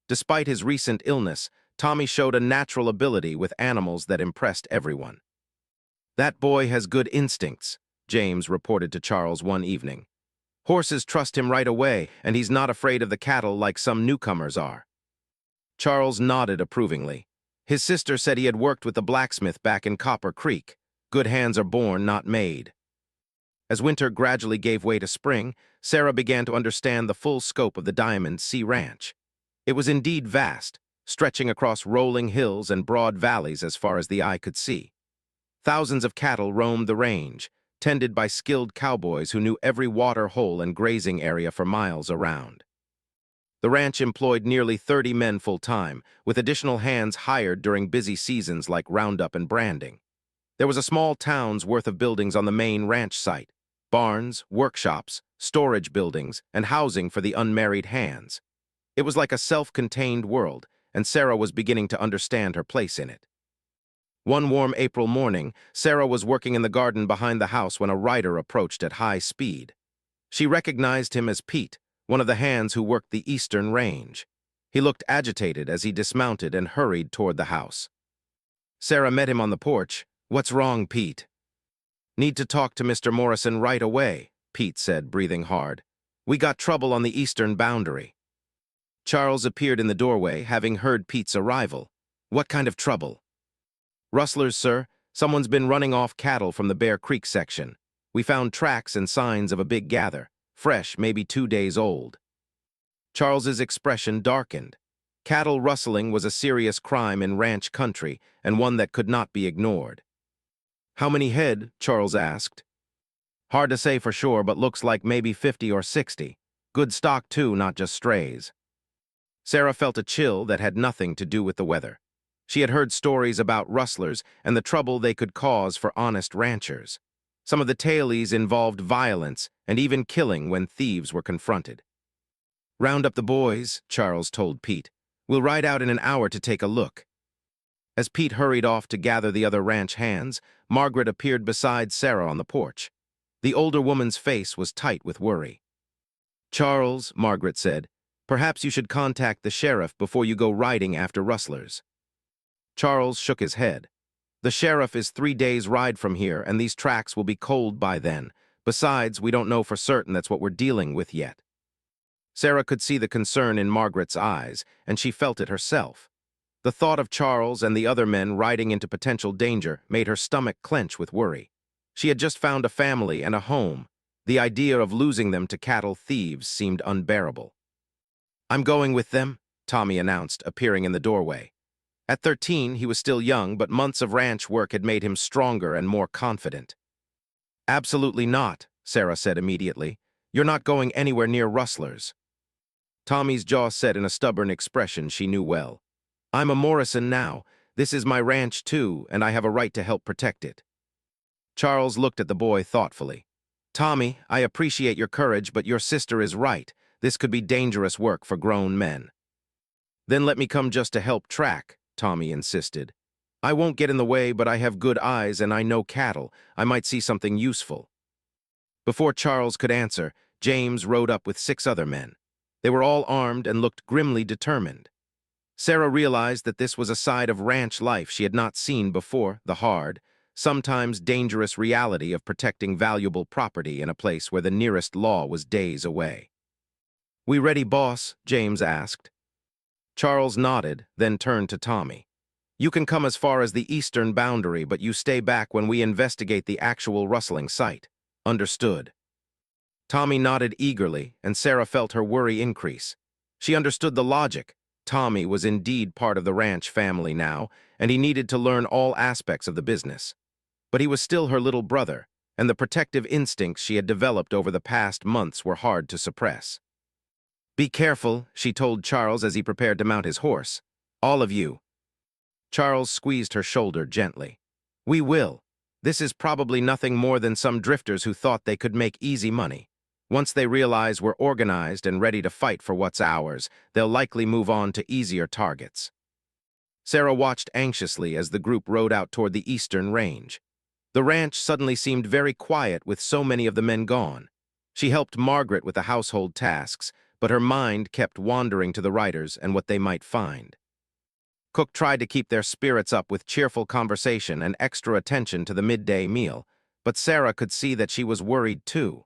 Despite his recent illness, Tommy showed a natural ability with animals that impressed everyone. "That boy has good instincts," James reported to Charles one evening. "Horses trust him right away, and he's not afraid of the cattle like some newcomers are." Charles nodded approvingly. His sister said he had worked with the blacksmith back in Copper Creek. Good hands are born, not made. As winter gradually gave way to spring, Sarah began to understand the full scope of the Diamond Sea Ranch. It was indeed vast, stretching across rolling hills and broad valleys as far as the eye could see. Thousands of cattle roamed the range, tended by skilled cowboys who knew every water hole and grazing area for miles around. The ranch employed nearly 30 men full-time, with additional hands hired during busy seasons like roundup and branding. There was a small town's worth of buildings on the main ranch site: barns, workshops, storage buildings, and housing for the unmarried hands. It was like a self-contained world, and Sarah was beginning to understand her place in it. One warm April morning, Sarah was working in the garden behind the house when a rider approached at high speed. She recognized him as Pete, one of the hands who worked the eastern range. He looked agitated as he dismounted and hurried toward the house. Sarah met him on the porch. "What's wrong, Pete?" "Need to talk to Mr. Morrison right away," Pete said, breathing hard. "We got trouble on the eastern boundary." Charles appeared in the doorway, having heard Pete's arrival. "What kind of trouble?" "Rustlers, sir. Someone's been running off cattle from the Bear Creek section. We found tracks and signs of a big gather, fresh, maybe 2 days old." Charles's expression darkened. Cattle rustling was a serious crime in ranch country, and one that could not be ignored. "How many head?" Charles asked. "Hard to say for sure, but looks like maybe 50 or 60. Good stock too, not just strays." Sarah felt a chill that had nothing to do with the weather. She had heard stories about rustlers and the trouble they could cause for honest ranchers. Some of the tales involved violence and even killing when thieves were confronted. "Round up the boys," Charles told Pete. "We'll ride out in an hour to take a look." As Pete hurried off to gather the other ranch hands, Margaret appeared beside Sarah on the porch. The older woman's face was tight with worry. "Charles," Margaret said, "perhaps you should contact the sheriff before you go riding after rustlers." Charles shook his head. "The sheriff is 3 days' ride from here, and these tracks will be cold by then. Besides, we don't know for certain that's what we're dealing with yet." Sarah could see the concern in Margaret's eyes, and she felt it herself. The thought of Charles and the other men riding into potential danger made her stomach clench with worry. She had just found a family and a home. The idea of losing them to cattle thieves seemed unbearable. "I'm going with them," Tommy announced, appearing in the doorway. At 13, he was still young, but months of ranch work had made him stronger and more confident. "Absolutely not," Sarah said immediately. "You're not going anywhere near rustlers." Tommy's jaw set in a stubborn expression she knew well. "I'm a Morrison now. This is my ranch too, and I have a right to help protect it." Charles looked at the boy thoughtfully. "Tommy, I appreciate your courage, but your sister is right. This could be dangerous work for grown men." "Then let me come just to help track," Tommy insisted. "I won't get in the way, but I have good eyes and I know cattle. I might see something useful." Before Charles could answer, James rode up with 6 other men. They were all armed and looked grimly determined. Sarah realized that this was a side of ranch life she had not seen before, the hard, sometimes dangerous reality of protecting valuable property in a place where the nearest law was days away. "We ready, boss?" James asked. Charles nodded, then turned to Tommy. "You can come as far as the eastern boundary, but you stay back when we investigate the actual rustling site. Understood?" Tommy nodded eagerly, and Sarah felt her worry increase. She understood the logic. Tommy was indeed part of the ranch family now, and he needed to learn all aspects of the business. But he was still her little brother, and the protective instincts she had developed over the past months were hard to suppress. "Be careful," she told Charles as he prepared to mount his horse. "All of you." Charles squeezed her shoulder gently. "We will. This is probably nothing more than some drifters who thought they could make easy money. Once they realize we're organized and ready to fight for what's ours, they'll likely move on to easier targets." Sarah watched anxiously as the group rode out toward the eastern range. The ranch suddenly seemed very quiet with so many of the men gone. She helped Margaret with the household tasks, but her mind kept wandering to the riders and what they might find. Cook tried to keep their spirits up with cheerful conversation and extra attention to the midday meal, but Sarah could see that she was worried too.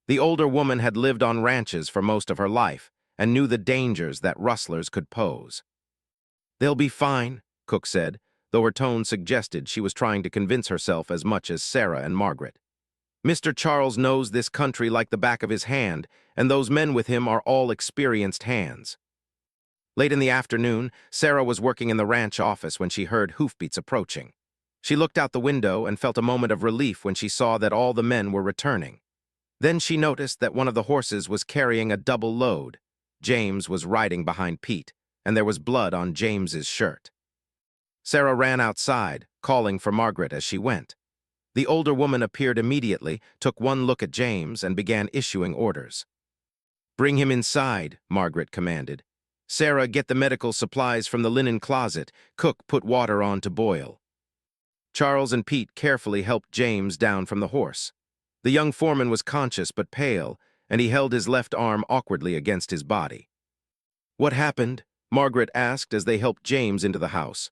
The older woman had lived on ranches for most of her life and knew the dangers that rustlers could pose. "They'll be fine," Cook said, though her tone suggested she was trying to convince herself as much as Sarah and Margaret. "Mr. Charles knows this country like the back of his hand, and those men with him are all experienced hands." Late in the afternoon, Sarah was working in the ranch office when she heard hoofbeats approaching. She looked out the window and felt a moment of relief when she saw that all the men were returning. Then she noticed that one of the horses was carrying a double load. James was riding behind Pete, and there was blood on James's shirt. Sarah ran outside, calling for Margaret as she went. The older woman appeared immediately, took one look at James, and began issuing orders. "Bring him inside," Margaret commanded. "Sarah, get the medical supplies from the linen closet. Cook, put water on to boil." Charles and Pete carefully helped James down from the horse. The young foreman was conscious but pale, and he held his left arm awkwardly against his body. "What happened?" Margaret asked as they helped James into the house.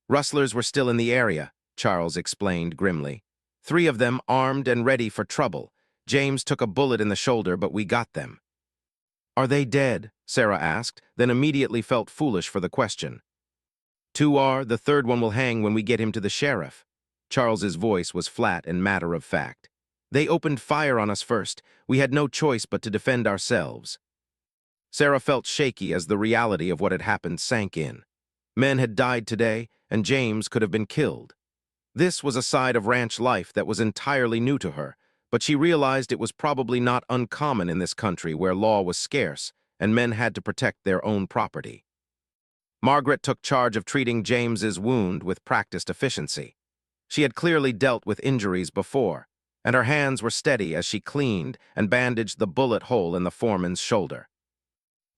"Rustlers were still in the area," Charles explained grimly. 3 of them armed and ready for trouble. James took a bullet in the shoulder, but we got them. Are they dead? Sarah asked, then immediately felt foolish for the question. Two are, the third one will hang when we get him to the sheriff. Charles's voice was flat and matter-of-fact. They opened fire on us first. We had no choice but to defend ourselves. Sarah felt shaky as the reality of what had happened sank in. Men had died today, and James could have been killed. This was a side of ranch life that was entirely new to her, but she realized it was probably not uncommon in this country where law was scarce and men had to protect their own property. Margaret took charge of treating James's wound with practiced efficiency. She had clearly dealt with injuries before, and her hands were steady as she cleaned and bandaged the bullet hole in the foreman's shoulder.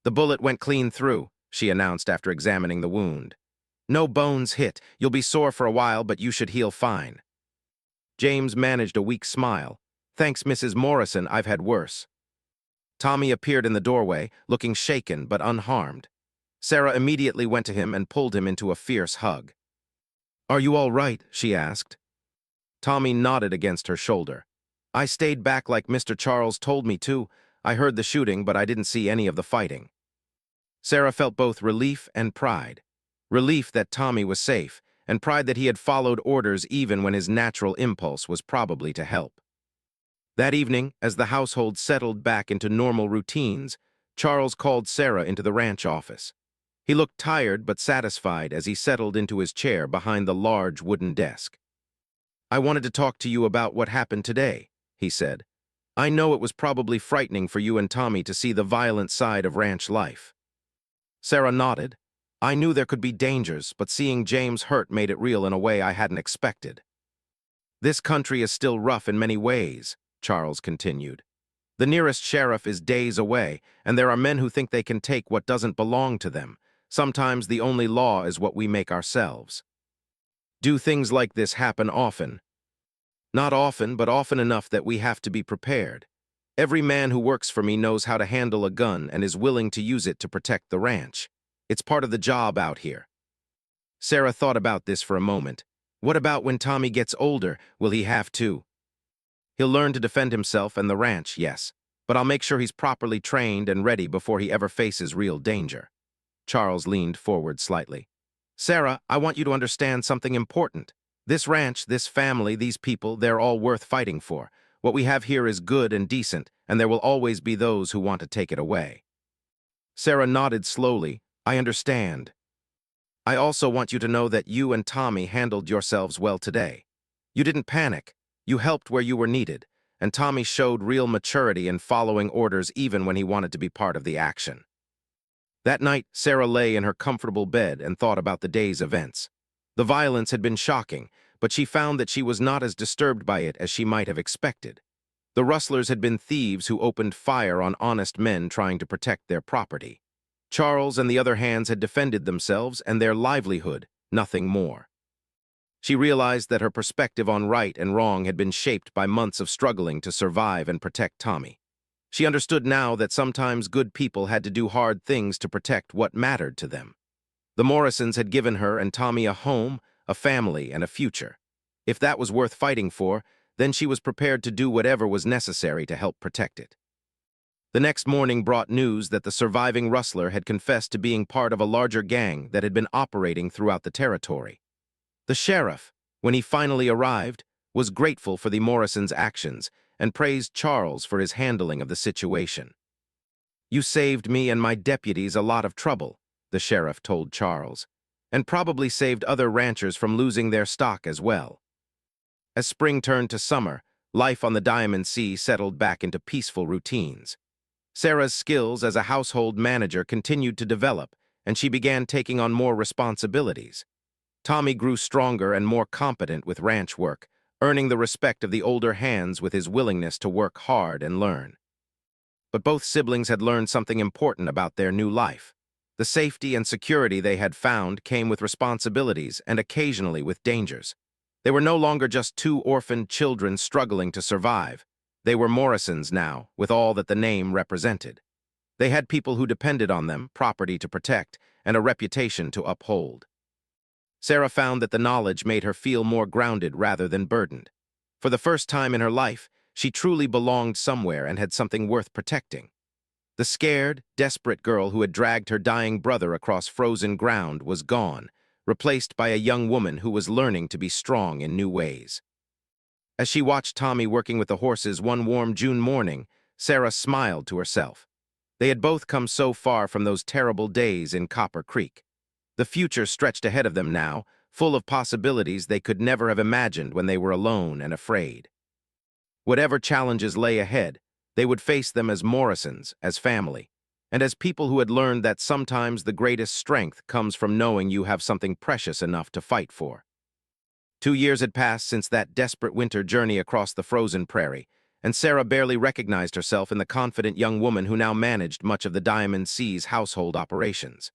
The bullet went clean through, she announced after examining the wound. No bones hit. You'll be sore for a while, but you should heal fine. James managed a weak smile. Thanks, Mrs. Morrison, I've had worse. Tommy appeared in the doorway, looking shaken but unharmed. Sarah immediately went to him and pulled him into a fierce hug. Are you all right? She asked. Tommy nodded against her shoulder. I stayed back like Mr. Charles told me to. I heard the shooting, but I didn't see any of the fighting. Sarah felt both relief and pride. Relief that Tommy was safe, and pride that he had followed orders even when his natural impulse was probably to help. That evening, as the household settled back into normal routines, Charles called Sarah into the ranch office. He looked tired but satisfied as he settled into his chair behind the large wooden desk. I wanted to talk to you about what happened today, he said. I know it was probably frightening for you and Tommy to see the violent side of ranch life. Sarah nodded. I knew there could be dangers, but seeing James hurt made it real in a way I hadn't expected. This country is still rough in many ways, Charles continued. The nearest sheriff is days away, and there are men who think they can take what doesn't belong to them. Sometimes the only law is what we make ourselves. Do things like this happen often? Not often, but often enough that we have to be prepared. Every man who works for me knows how to handle a gun and is willing to use it to protect the ranch. It's part of the job out here. Sarah thought about this for a moment. What about when Tommy gets older? Will he have to? He'll learn to defend himself and the ranch, yes, but I'll make sure he's properly trained and ready before he ever faces real danger. Charles leaned forward slightly. Sarah, I want you to understand something important. This ranch, this family, these people, they're all worth fighting for. What we have here is good and decent, and there will always be those who want to take it away. Sarah nodded slowly. I understand. I also want you to know that you and Tommy handled yourselves well today. You didn't panic. You helped where you were needed, and Tommy showed real maturity in following orders even when he wanted to be part of the action. That night, Sarah lay in her comfortable bed and thought about the day's events. The violence had been shocking, but she found that she was not as disturbed by it as she might have expected. The rustlers had been thieves who opened fire on honest men trying to protect their property. Charles and the other hands had defended themselves and their livelihood, nothing more. She realized that her perspective on right and wrong had been shaped by months of struggling to survive and protect Tommy. She understood now that sometimes good people had to do hard things to protect what mattered to them. The Morrisons had given her and Tommy a home, a family, and a future. If that was worth fighting for, then she was prepared to do whatever was necessary to help protect it. The next morning brought news that the surviving rustler had confessed to being part of a larger gang that had been operating throughout the territory. The sheriff, when he finally arrived, was grateful for the Morrisons' actions and praised Charles for his handling of the situation. You saved me and my deputies a lot of trouble, the sheriff told Charles, and probably saved other ranchers from losing their stock as well. As spring turned to summer, life on the Diamond Sea settled back into peaceful routines. Sarah's skills as a household manager continued to develop, and she began taking on more responsibilities. Tommy grew stronger and more competent with ranch work, earning the respect of the older hands with his willingness to work hard and learn. But both siblings had learned something important about their new life. The safety and security they had found came with responsibilities and occasionally with dangers. They were no longer just two orphaned children struggling to survive. They were Morrisons now, with all that the name represented. They had people who depended on them, property to protect, and a reputation to uphold. Sarah found that the knowledge made her feel more grounded rather than burdened. For the first time in her life, She truly belonged somewhere and had something worth protecting. The scared, desperate girl who had dragged her dying brother across frozen ground was gone, replaced by a young woman who was learning to be strong in new ways. As she watched Tommy working with the horses one warm June morning, Sarah smiled to herself. They had both come so far from those terrible days in Copper Creek. The future stretched ahead of them now, full of possibilities they could never have imagined when they were alone and afraid. Whatever challenges lay ahead, they would face them as Morrisons, as family, and as people who had learned that sometimes the greatest strength comes from knowing you have something precious enough to fight for. 2 years had passed since that desperate winter journey across the frozen prairie, and Sarah barely recognized herself in the confident young woman who now managed much of the Diamond Sea's household operations.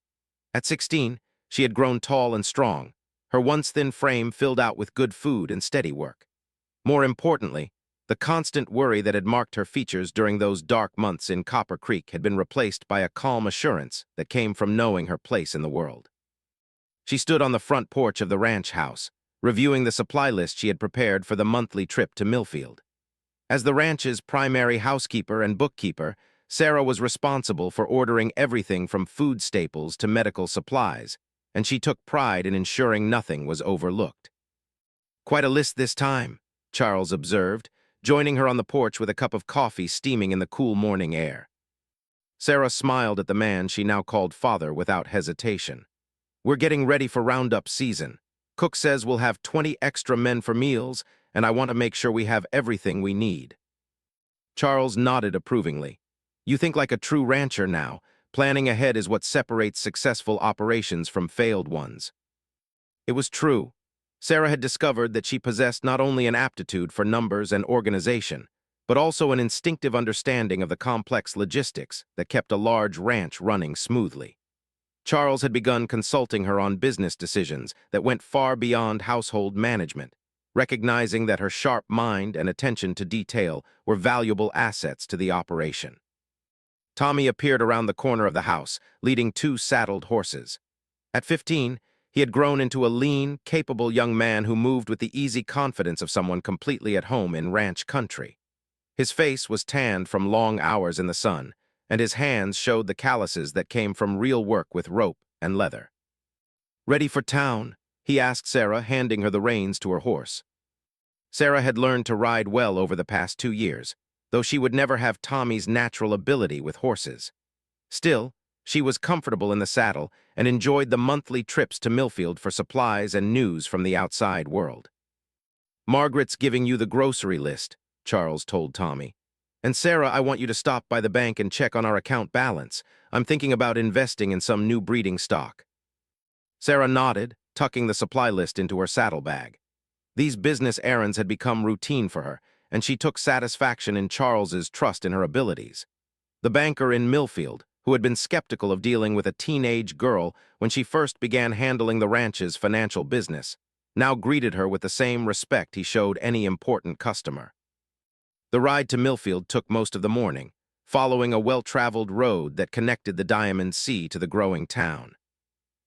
At 16, she had grown tall and strong, her once thin frame filled out with good food and steady work. More importantly, the constant worry that had marked her features during those dark months in Copper Creek had been replaced by a calm assurance that came from knowing her place in the world. She stood on the front porch of the ranch house, reviewing the supply list she had prepared for the monthly trip to Millfield. As the ranch's primary housekeeper and bookkeeper, Sarah was responsible for ordering everything from food staples to medical supplies, and she took pride in ensuring nothing was overlooked. "Quite a list this time," Charles observed, joining her on the porch with a cup of coffee steaming in the cool morning air. Sarah smiled at the man she now called father without hesitation. "We're getting ready for roundup season. Cook says we'll have 20 extra men for meals, and I want to make sure we have everything we need." Charles nodded approvingly. "You think like a true rancher now. Planning ahead is what separates successful operations from failed ones." It was true. Sarah had discovered that she possessed not only an aptitude for numbers and organization, but also an instinctive understanding of the complex logistics that kept a large ranch running smoothly. Charles had begun consulting her on business decisions that went far beyond household management, recognizing that her sharp mind and attention to detail were valuable assets to the operation. Tommy appeared around the corner of the house, leading 2 saddled horses. At 15, he had grown into a lean, capable young man who moved with the easy confidence of someone completely at home in ranch country. His face was tanned from long hours in the sun, and his hands showed the calluses that came from real work with rope and leather. "Ready for town?" he asked Sarah, handing her the reins to her horse. Sarah had learned to ride well over the past 2 years, though she would never have Tommy's natural ability with horses. Still, she was comfortable in the saddle and enjoyed the monthly trips to Millfield for supplies and news from the outside world. "Margaret's giving you the grocery list," Charles told Tommy. "And Sarah, I want you to stop by the bank and check on our account balance. I'm thinking about investing in some new breeding stock." Sarah nodded, tucking the supply list into her saddlebag. These business errands had become routine for her, and she took satisfaction in Charles's trust in her abilities. The banker in Millfield, who had been skeptical of dealing with a teenage girl when she first began handling the ranch's financial business, now greeted her with the same respect he showed any important customer. The ride to Millfield took most of the morning, following a well-traveled road that connected the Diamond Sea to the growing town.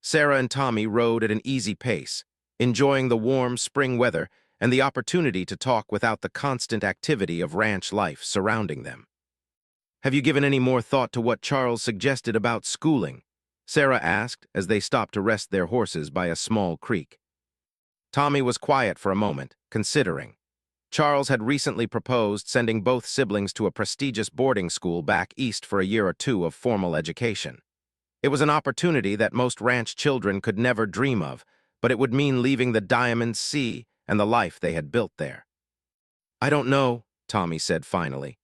Sarah and Tommy rode at an easy pace, enjoying the warm spring weather and the opportunity to talk without the constant activity of ranch life surrounding them. "Have you given any more thought to what Charles suggested about schooling?" Sarah asked as they stopped to rest their horses by a small creek. Tommy was quiet for a moment, considering. Charles had recently proposed sending both siblings to a prestigious boarding school back east for a year or 2 of formal education. It was an opportunity that most ranch children could never dream of, but it would mean leaving the Diamond Sea and the life they had built there. "I don't know," Tommy said finally.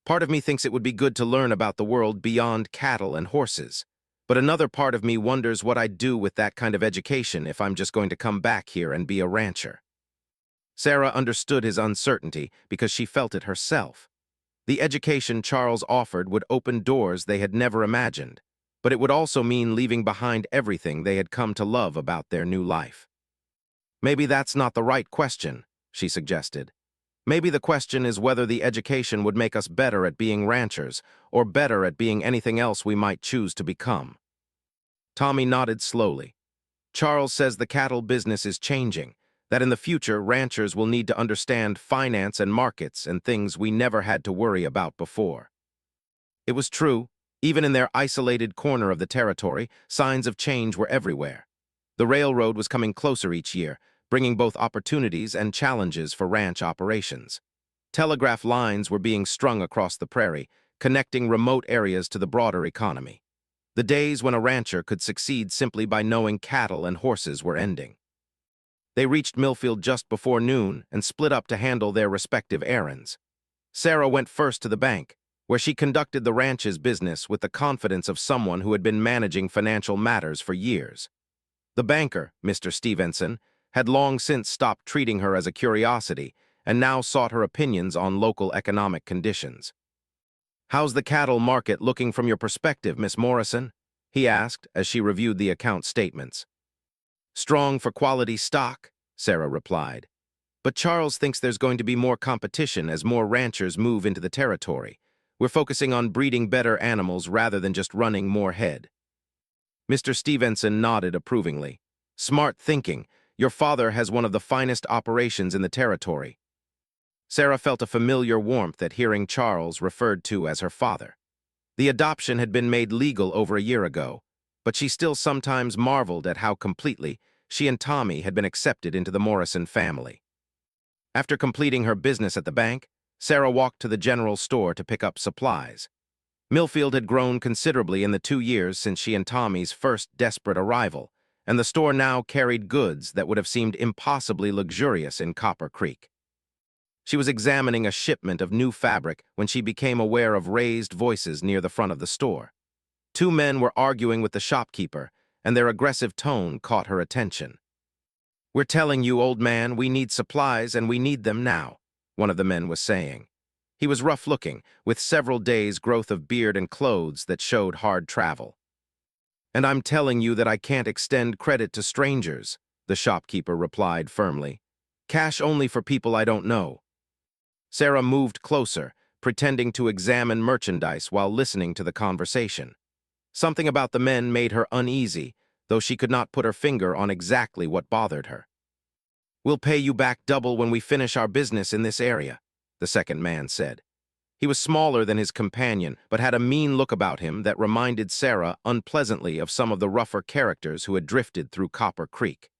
"Part of me thinks it would be good to learn about the world beyond cattle and horses, but another part of me wonders what I'd do with that kind of education if I'm just going to come back here and be a rancher." Sarah understood his uncertainty because she felt it herself. The education Charles offered would open doors they had never imagined, but it would also mean leaving behind everything they had come to love about their new life. "Maybe that's not the right question," she suggested. "Maybe the question is whether the education would make us better at being ranchers or better at being anything else we might choose to become." Tommy nodded slowly. "Charles says the cattle business is changing, that in the future ranchers will need to understand finance and markets and things we never had to worry about before. It was true. Even in their isolated corner of the territory, signs of change were everywhere. The railroad was coming closer each year, bringing both opportunities and challenges for ranch operations. Telegraph lines were being strung across the prairie, connecting remote areas to the broader economy. The days when a rancher could succeed simply by knowing cattle and horses were ending. They reached Millfield just before noon and split up to handle their respective errands. Sarah went first to the bank, where she conducted the ranch's business with the confidence of someone who had been managing financial matters for years. The banker, Mr. Stevenson, had long since stopped treating her as a curiosity and now sought her opinions on local economic conditions. "How's the cattle market looking from your perspective, Miss Morrison?" he asked as she reviewed the account statements. "Strong for quality stock," Sarah replied. "But Charles thinks there's going to be more competition as more ranchers move into the territory. We're focusing on breeding better animals rather than just running more head." Mr. Stevenson nodded approvingly. "Smart thinking. Your father has one of the finest operations in the territory." Sarah felt a familiar warmth at hearing Charles referred to as her father. The adoption had been made legal over a year ago, but she still sometimes marveled at how completely she and Tommy had been accepted into the Morrison family. After completing her business at the bank, Sarah walked to the general store to pick up supplies. Millfield had grown considerably in the 2 years since she and Tommy's first desperate arrival, and the store now carried goods that would have seemed impossibly luxurious in Copper Creek. She was examining a shipment of new fabric when she became aware of raised voices near the front of the store. 2 men were arguing with the shopkeeper, and their aggressive tone caught her attention. "We're telling you, old man, we need supplies and we need them now," one of the men was saying. He was rough-looking, with several days' growth of beard and clothes that showed hard travel. "And I'm telling you that I can't extend credit to strangers," the shopkeeper replied firmly. "Cash only for people I don't know." Sarah moved closer, pretending to examine merchandise while listening to the conversation. Something about the men made her uneasy, though she could not put her finger on exactly what bothered her. "We'll pay you back double when we finish our business in this area," the second man said. He was smaller than his companion, but had a mean look about him that reminded Sarah unpleasantly of some of the rougher characters who had drifted through Copper Creek.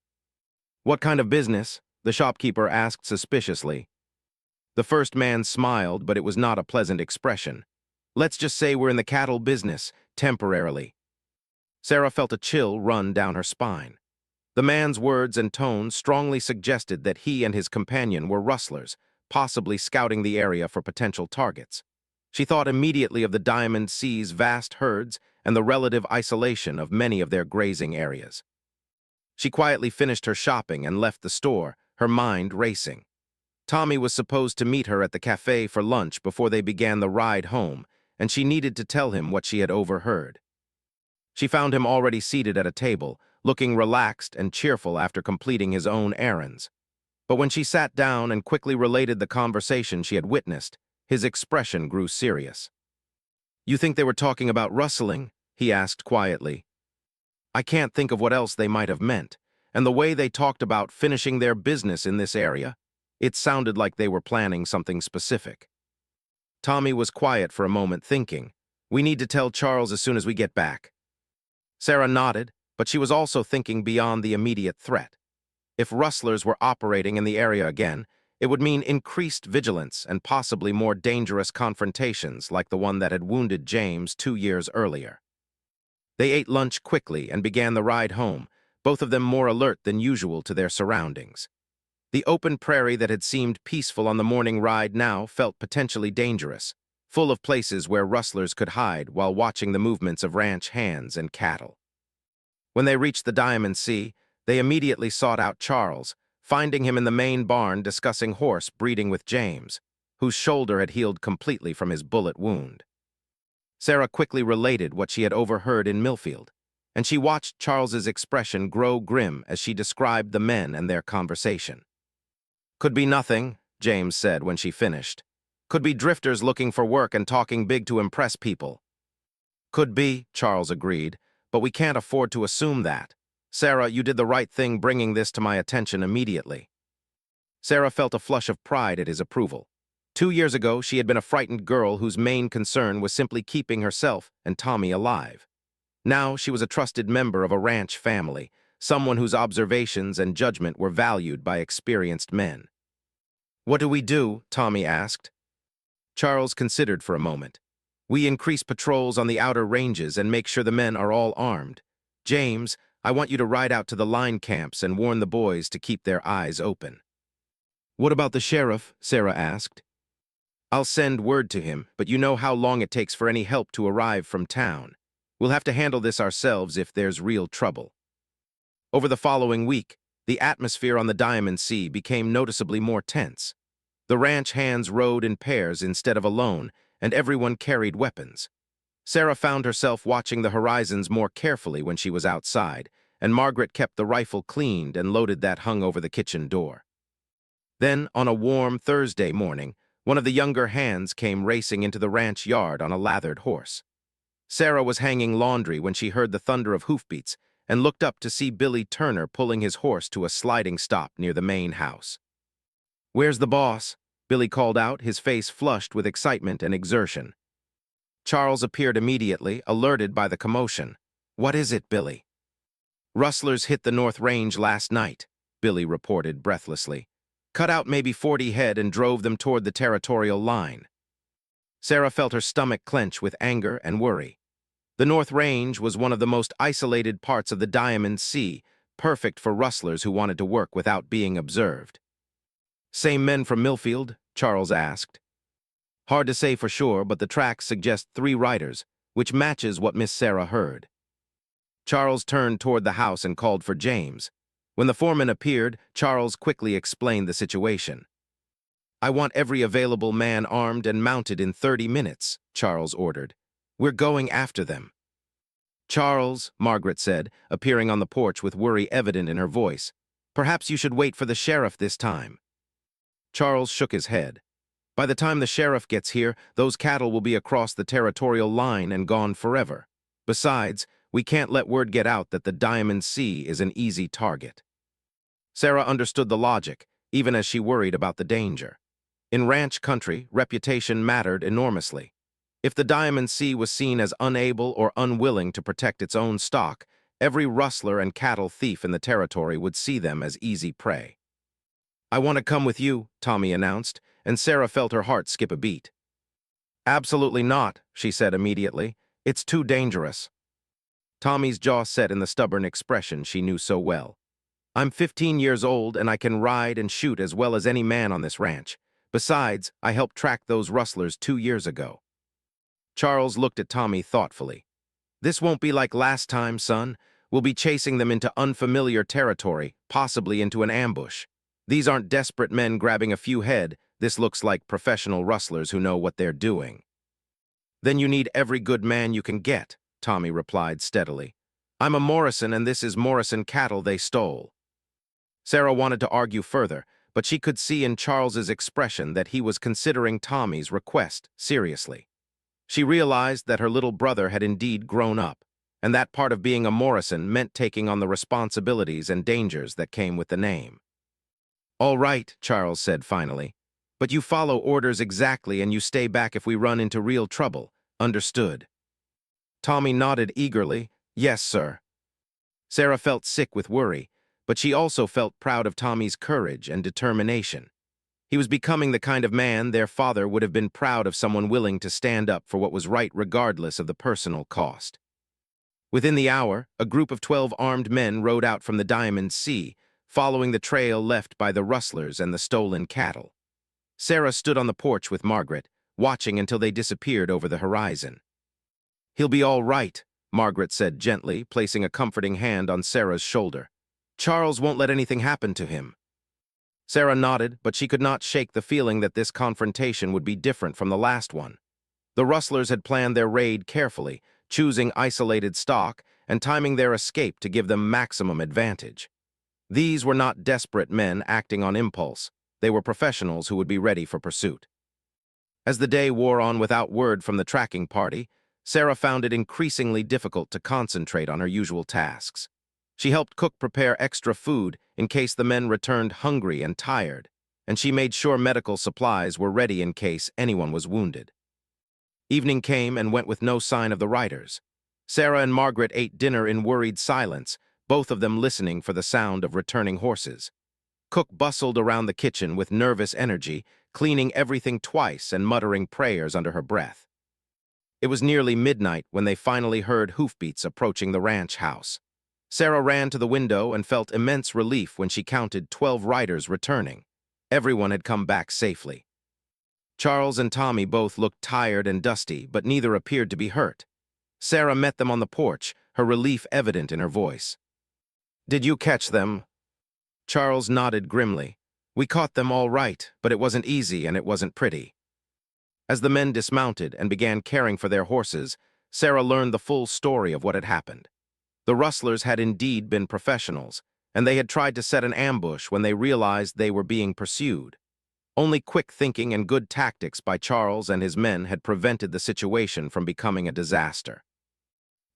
"What kind of business?" the shopkeeper asked suspiciously. The first man smiled, but it was not a pleasant expression. "Let's just say we're in the cattle business, temporarily." Sarah felt a chill run down her spine. The man's words and tone strongly suggested that he and his companion were rustlers, possibly scouting the area for potential targets. She thought immediately of the Diamond C's vast herds and the relative isolation of many of their grazing areas. She quietly finished her shopping and left the store, her mind racing. Tommy was supposed to meet her at the cafe for lunch before they began the ride home, and she needed to tell him what she had overheard. She found him already seated at a table, looking relaxed and cheerful after completing his own errands. But when she sat down and quickly related the conversation she had witnessed, his expression grew serious. "You think they were talking about rustling?" he asked quietly. "I can't think of what else they might have meant, and the way they talked about finishing their business in this area, it sounded like they were planning something specific." Tommy was quiet for a moment, thinking, "We need to tell Charles as soon as we get back." Sarah nodded, but she was also thinking beyond the immediate threat. If rustlers were operating in the area again, it would mean increased vigilance and possibly more dangerous confrontations like the one that had wounded James 2 years earlier. They ate lunch quickly and began the ride home, both of them more alert than usual to their surroundings. The open prairie that had seemed peaceful on the morning ride now felt potentially dangerous, full of places where rustlers could hide while watching the movements of ranch hands and cattle. When they reached the Diamond C, they immediately sought out Charles, finding him in the main barn discussing horse breeding with James, whose shoulder had healed completely from his bullet wound. Sarah quickly related what she had overheard in Millfield, and she watched Charles's expression grow grim as she described the men and their conversation. "Could be nothing," James said when she finished. "Could be drifters looking for work and talking big to impress people." "Could be," Charles agreed, "but we can't afford to assume that. Sarah, you did the right thing bringing this to my attention immediately." Sarah felt a flush of pride at his approval. 2 years ago, she had been a frightened girl whose main concern was simply keeping herself and Tommy alive. Now she was a trusted member of a ranch family, someone whose observations and judgment were valued by experienced men. "What do we do?" Tommy asked. Charles considered for a moment. "We increase patrols on the outer ranges and make sure the men are all armed. James, I want you to ride out to the line camps and warn the boys to keep their eyes open." "What about the sheriff?" Sarah asked. "I'll send word to him, but you know how long it takes for any help to arrive from town. We'll have to handle this ourselves if there's real trouble." Over the following week, the atmosphere on the Diamond Sea became noticeably more tense. The ranch hands rode in pairs instead of alone, and everyone carried weapons. Sarah found herself watching the horizons more carefully when she was outside, and Margaret kept the rifle cleaned and loaded that hung over the kitchen door. Then, on a warm Thursday morning, one of the younger hands came racing into the ranch yard on a lathered horse. Sarah was hanging laundry when she heard the thunder of hoofbeats and looked up to see Billy Turner pulling his horse to a sliding stop near the main house. "Where's the boss?" Billy called out, his face flushed with excitement and exertion. Charles appeared immediately, alerted by the commotion. "What is it, Billy?" "Rustlers hit the North Range last night," Billy reported breathlessly. "Cut out maybe 40 head and drove them toward the territorial line." Sarah felt her stomach clench with anger and worry. The North Range was one of the most isolated parts of the Diamond Sea, perfect for rustlers who wanted to work without being observed. "Same men from Millfield?" Charles asked. "Hard to say for sure, but the tracks suggest 3 riders, which matches what Miss Sarah heard." Charles turned toward the house and called for James. When the foreman appeared, Charles quickly explained the situation. "I want every available man armed and mounted in 30 minutes, Charles ordered. "We're going after them." "Charles," Margaret said, appearing on the porch with worry evident in her voice, "perhaps you should wait for the sheriff this time." Charles shook his head. "By the time the sheriff gets here, those cattle will be across the territorial line and gone forever. Besides, we can't let word get out that the Diamond Sea is an easy target." Sarah understood the logic, even as she worried about the danger. In ranch country, reputation mattered enormously. If the Diamond Sea was seen as unable or unwilling to protect its own stock, every rustler and cattle thief in the territory would see them as easy prey. "I want to come with you," Tommy announced, and Sarah felt her heart skip a beat. "Absolutely not," she said immediately. "It's too dangerous." Tommy's jaw set in the stubborn expression she knew so well. "I'm 15 years old and I can ride and shoot as well as any man on this ranch. Besides, I helped track those rustlers 2 years ago." Charles looked at Tommy thoughtfully. "This won't be like last time, son. We'll be chasing them into unfamiliar territory, possibly into an ambush. These aren't desperate men grabbing a few head. This looks like professional rustlers who know what they're doing." "Then you need every good man you can get," Tommy replied steadily. "I'm a Morrison and this is Morrison cattle they stole." Sarah wanted to argue further, but she could see in Charles's expression that he was considering Tommy's request seriously. She realized that her little brother had indeed grown up, and that part of being a Morrison meant taking on the responsibilities and dangers that came with the name. "All right," Charles said finally, "but you follow orders exactly and you stay back if we run into real trouble. Understood?" Tommy nodded eagerly. "Yes, sir." Sarah felt sick with worry, but she also felt proud of Tommy's courage and determination. He was becoming the kind of man their father would have been proud of, someone willing to stand up for what was right regardless of the personal cost. Within the hour, a group of 12 armed men rode out from the Diamond Sea, following the trail left by the rustlers and the stolen cattle. Sarah stood on the porch with Margaret, watching until they disappeared over the horizon. "He'll be all right," Margaret said gently, placing a comforting hand on Sarah's shoulder. "Charles won't let anything happen to him." Sarah nodded, but she could not shake the feeling that this confrontation would be different from the last one. The rustlers had planned their raid carefully, choosing isolated stock and timing their escape to give them maximum advantage. These were not desperate men acting on impulse. They were professionals who would be ready for pursuit. As the day wore on without word from the tracking party, Sarah found it increasingly difficult to concentrate on her usual tasks. She helped cook prepare extra food in case the men returned hungry and tired. and she made sure medical supplies were ready in case anyone was wounded. Evening came and went with no sign of the riders. Sarah and Margaret ate dinner in worried silence, both of them listening for the sound of returning horses. Cook bustled around the kitchen with nervous energy, cleaning everything twice and muttering prayers under her breath. It was nearly midnight when they finally heard hoofbeats approaching the ranch house. Sarah ran to the window and felt immense relief when she counted 12 riders returning. Everyone had come back safely. Charles and Tommy both looked tired and dusty, but neither appeared to be hurt. Sarah met them on the porch, her relief evident in her voice. "Did you catch them?" Charles nodded grimly. "We caught them all right, but it wasn't easy and it wasn't pretty." As the men dismounted and began caring for their horses, Sarah learned the full story of what had happened. The rustlers had indeed been professionals, and they had tried to set an ambush when they realized they were being pursued. Only quick thinking and good tactics by Charles and his men had prevented the situation from becoming a disaster.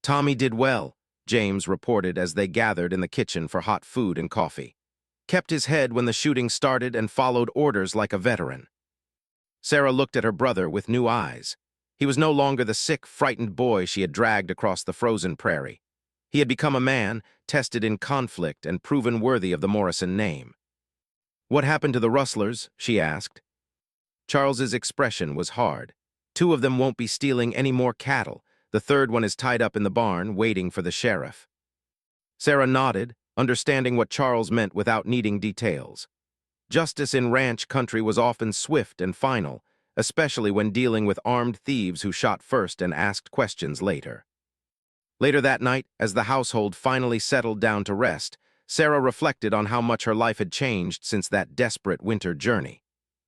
"Tommy did well," James reported as they gathered in the kitchen for hot food and coffee. "Kept his head when the shooting started and followed orders like a veteran." Sarah looked at her brother with new eyes. He was no longer the sick, frightened boy she had dragged across the frozen prairie. He had become a man, tested in conflict and proven worthy of the Morrison name. "What happened to the rustlers?" she asked. Charles's expression was hard. "2 of them won't be stealing any more cattle. The 3rd one is tied up in the barn, waiting for the sheriff." Sarah nodded, understanding what Charles meant without needing details. Justice in ranch country was often swift and final, especially when dealing with armed thieves who shot first and asked questions later. Later that night, as the household finally settled down to rest, Sarah reflected on how much her life had changed since that desperate winter journey.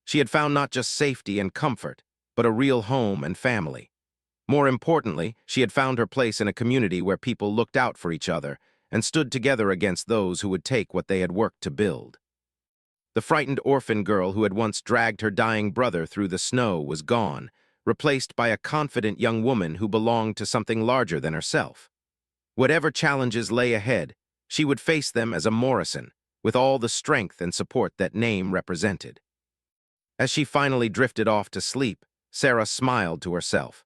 She had found not just safety and comfort, but a real home and family. More importantly, she had found her place in a community where people looked out for each other and stood together against those who would take what they had worked to build. The frightened orphan girl who had once dragged her dying brother through the snow was gone, replaced by a confident young woman who belonged to something larger than herself. Whatever challenges lay ahead, she would face them as a Morrison, with all the strength and support that name represented. As she finally drifted off to sleep, Sarah smiled to herself.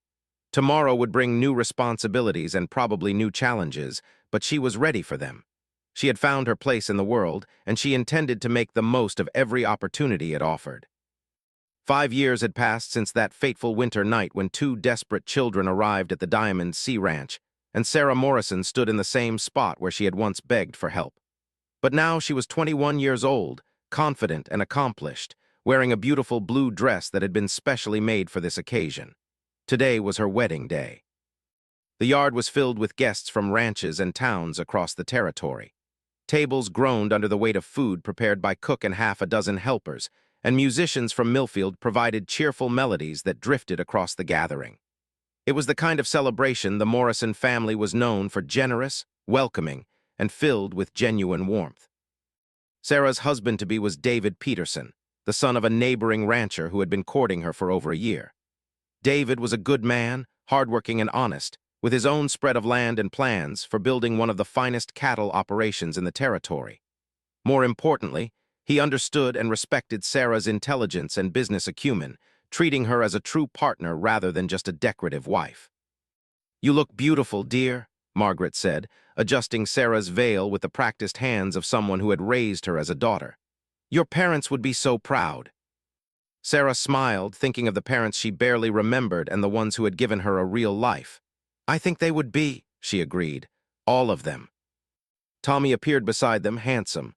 Tomorrow would bring new responsibilities and probably new challenges, but she was ready for them. She had found her place in the world, and she intended to make the most of every opportunity it offered. 5 years had passed since that fateful winter night when 2 desperate children arrived at the Diamond Sea Ranch, and Sarah Morrison stood in the same spot where she had once begged for help. But now she was 21 years old, confident and accomplished, wearing a beautiful blue dress that had been specially made for this occasion. Today was her wedding day. The yard was filled with guests from ranches and towns across the territory. Tables groaned under the weight of food prepared by Cook and half a dozen helpers, and musicians from Millfield provided cheerful melodies that drifted across the gathering. It was the kind of celebration the Morrison family was known for: generous, welcoming, and filled with genuine warmth. Sarah's husband-to-be was David Peterson, the son of a neighboring rancher who had been courting her for over a year. David was a good man, hardworking and honest, with his own spread of land and plans for building one of the finest cattle operations in the territory. More importantly, he understood and respected Sarah's intelligence and business acumen, treating her as a true partner rather than just a decorative wife. "You look beautiful, dear," Margaret said, adjusting Sarah's veil with the practiced hands of someone who had raised her as a daughter. "Your parents would be so proud." Sarah smiled, thinking of the parents she barely remembered and the ones who had given her a real life. "I think they would be," she agreed. "All of them." Tommy appeared beside them, handsome,